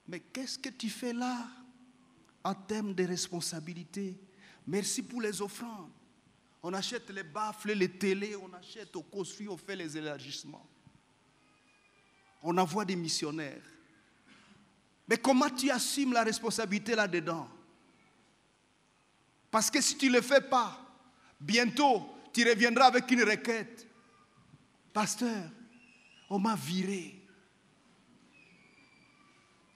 Mais qu'est-ce que tu fais là? En termes de responsabilité, merci pour les offrandes. On achète les baffles, les télés, on achète au COSFI, on fait les élargissements. On envoie des missionnaires. Mais comment tu assumes la responsabilité là-dedans? Parce que si tu ne le fais pas, Bientôt, tu reviendras avec une requête. Pasteur, on m'a viré.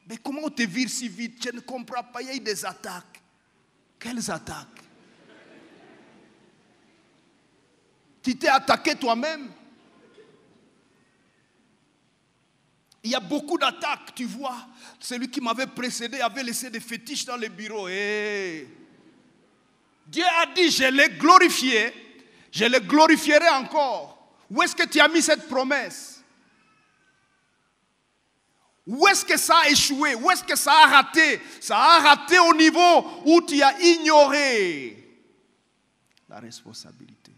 Mais comment on te vire si vite? Je ne comprends pas, il y a eu des attaques. Quelles attaques? Tu t'es attaqué toi-même. Il y a beaucoup d'attaques, tu vois. Celui qui m'avait précédé avait laissé des fétiches dans le bureau. Hey. Dieu a dit, je l'ai glorifié, je le glorifierai encore. Où est-ce que tu as mis cette promesse? Où est-ce que ça a échoué? Où est-ce que ça a raté? Ça a raté au niveau où tu as ignoré la responsabilité.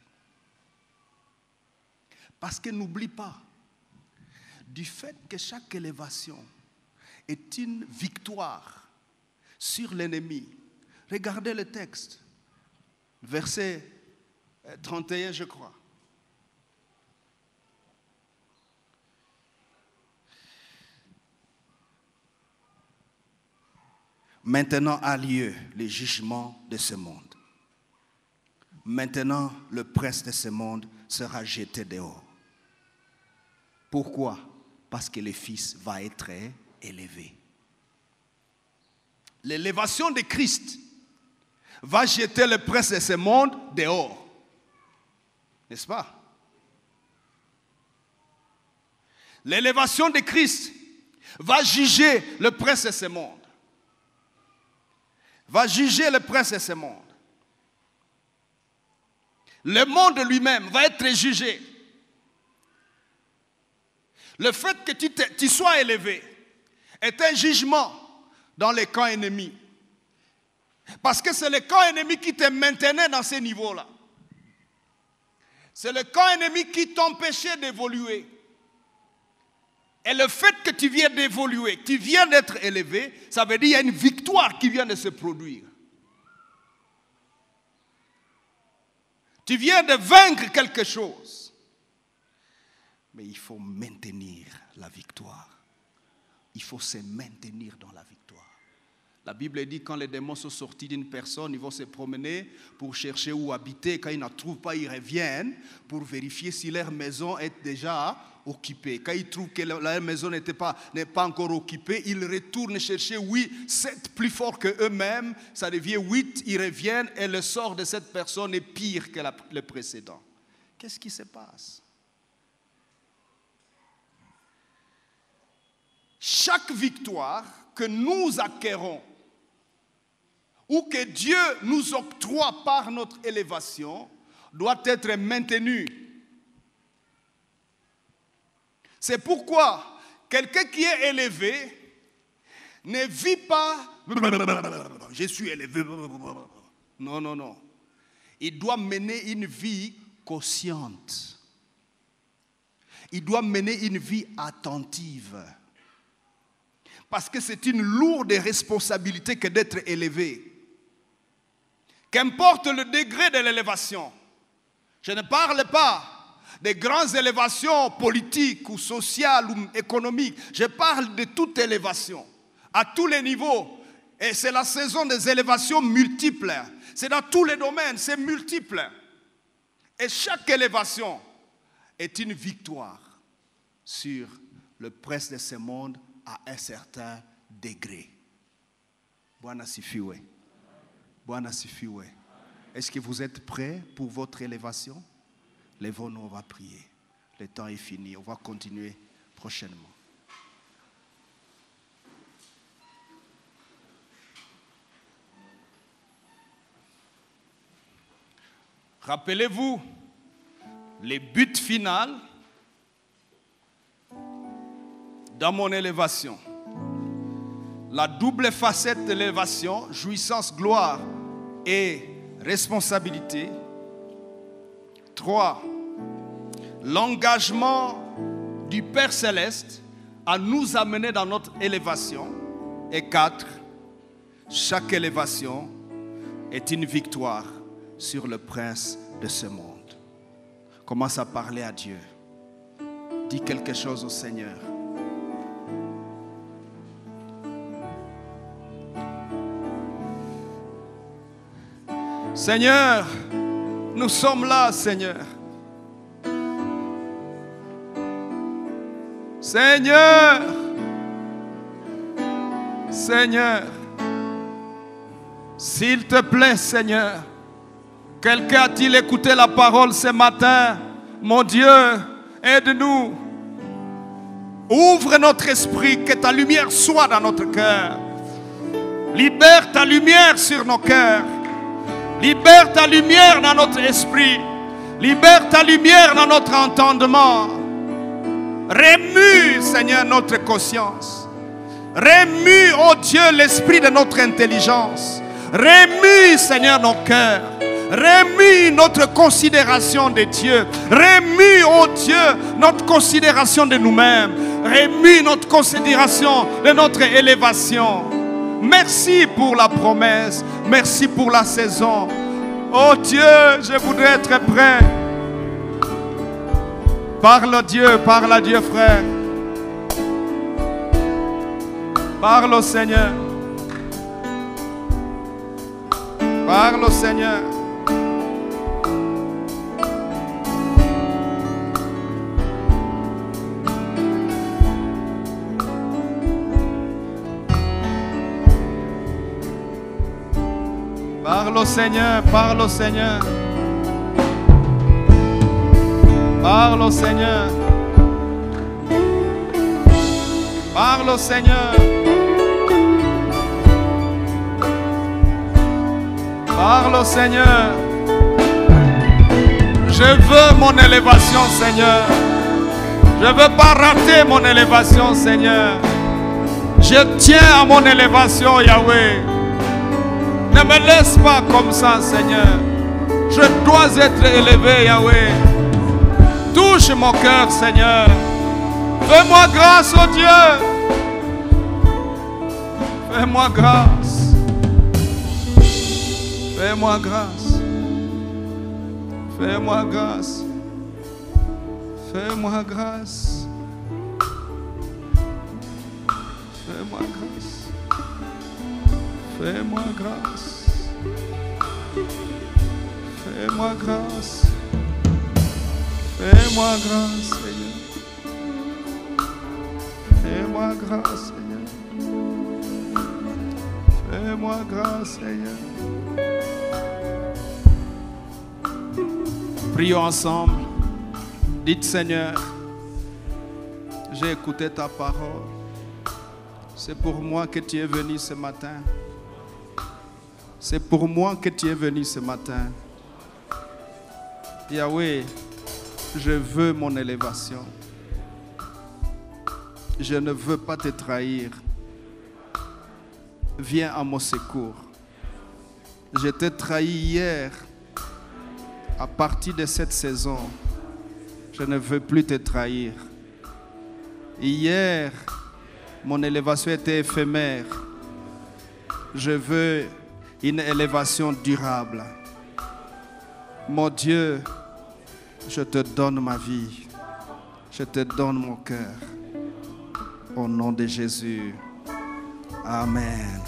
Parce que n'oublie pas, du fait que chaque élévation est une victoire sur l'ennemi. Regardez le texte, verset 31, je crois. Maintenant a lieu le jugement de ce monde. Maintenant, le prince de ce monde sera jeté dehors. Pourquoi? Parce que le Fils va être élevé. L'élévation de Christ va jeter le prince de ce monde dehors. N'est-ce pas? L'élévation de Christ va juger le prince de ce monde. Va juger le prince de ce monde. Le monde lui-même va être jugé. Le fait que tu sois élevé est un jugement dans les camps ennemis. Parce que c'est le camp ennemi qui te maintenait dans ces niveaux-là. C'est le camp ennemi qui t'empêchait d'évoluer. Et le fait que tu viens d'évoluer, tu viens d'être élevé, ça veut dire qu'il y a une victoire qui vient de se produire. Tu viens de vaincre quelque chose. Mais il faut maintenir la victoire. Il faut se maintenir dans la victoire. La Bible dit que quand les démons sont sortis d'une personne, ils vont se promener pour chercher où habiter. Quand ils ne trouvent pas, ils reviennent pour vérifier si leur maison est déjà occupée. Quand ils trouvent que leur maison n'est pas encore occupée, ils retournent chercher 7 plus forts que eux-mêmes. Ça devient 8, ils reviennent et le sort de cette personne est pire que le précédent. Qu'est-ce qui se passe? Chaque victoire que nous acquérons ou que Dieu nous octroie par notre élévation doit être maintenue. C'est pourquoi quelqu'un qui est élevé ne vit pas « je suis élevé ». Non, non, non. Il doit mener une vie consciente. Il doit mener une vie attentive. Parce que c'est une lourde responsabilité que d'être élevé. Qu'importe le degré de l'élévation. Je ne parle pas des grandes élévations politiques ou sociales ou économiques. Je parle de toute élévation, à tous les niveaux. Et c'est la saison des élévations multiples. C'est dans tous les domaines, c'est multiple. Et chaque élévation est une victoire sur le prince de ce monde à un certain degré. Bwana sifiwe. Bwana sifiwe. Est-ce que vous êtes prêts pour votre élévation? Lèvons-nous, on va prier. Le temps est fini, on va continuer prochainement. Rappelez-vous, les buts finaux dans mon élévation. La double facette de l'élévation, jouissance, gloire et responsabilité. 3. L'engagement du Père Céleste à nous amener dans notre élévation. Et 4. Chaque élévation est une victoire sur le prince de ce monde. Commence à parler à Dieu. Dis quelque chose au Seigneur. Seigneur, Nous sommes là, Seigneur. Seigneur, Seigneur, s'il te plaît, Seigneur, quelqu'un a-t-il écouté la parole ce matin? Mon Dieu, aide-nous. Ouvre notre esprit, que ta lumière soit dans notre cœur. Libère ta lumière sur nos cœurs. Libère ta lumière dans notre esprit. Libère ta lumière dans notre entendement. Remue, Seigneur, notre conscience. Remue, oh Dieu, l'esprit de notre intelligence. Remue, Seigneur, nos cœurs. Remue notre considération de Dieu. Remue, oh Dieu, notre considération de nous-mêmes. Remue notre considération de notre élévation. Merci pour la promesse. Merci pour la saison. Oh Dieu, je voudrais être prêt. Parle à Dieu, frère. Parle au Seigneur. Parle au Seigneur. Parle au Seigneur, parle au Seigneur. Parle au Seigneur. Parle au Seigneur. Parle au Seigneur. Je veux mon élévation, Seigneur. Je ne veux pas rater mon élévation, Seigneur. Je tiens à mon élévation, Yahweh. Ne me laisse pas comme ça, Seigneur. Je dois être élevé, Yahweh. Touche mon cœur, Seigneur. Fais-moi grâce, oh Dieu. Fais-moi grâce. Fais-moi grâce. Fais-moi grâce. Fais-moi grâce. Fais-moi grâce. Fais-moi grâce. Fais-moi grâce. Fais-moi grâce, Seigneur. Fais-moi grâce, Seigneur. Fais-moi grâce, Seigneur. Prions ensemble. Dites, Seigneur, j'ai écouté ta parole. C'est pour moi que tu es venu ce matin. C'est pour moi que tu es venu ce matin. Yahweh, je veux mon élévation. Je ne veux pas te trahir. Viens à mon secours. Je t'ai trahi hier. À partir de cette saison, je ne veux plus te trahir. Hier, mon élévation était éphémère. Je veux une élévation durable. Mon Dieu, je te donne ma vie. Je te donne mon cœur. Au nom de Jésus. Amen.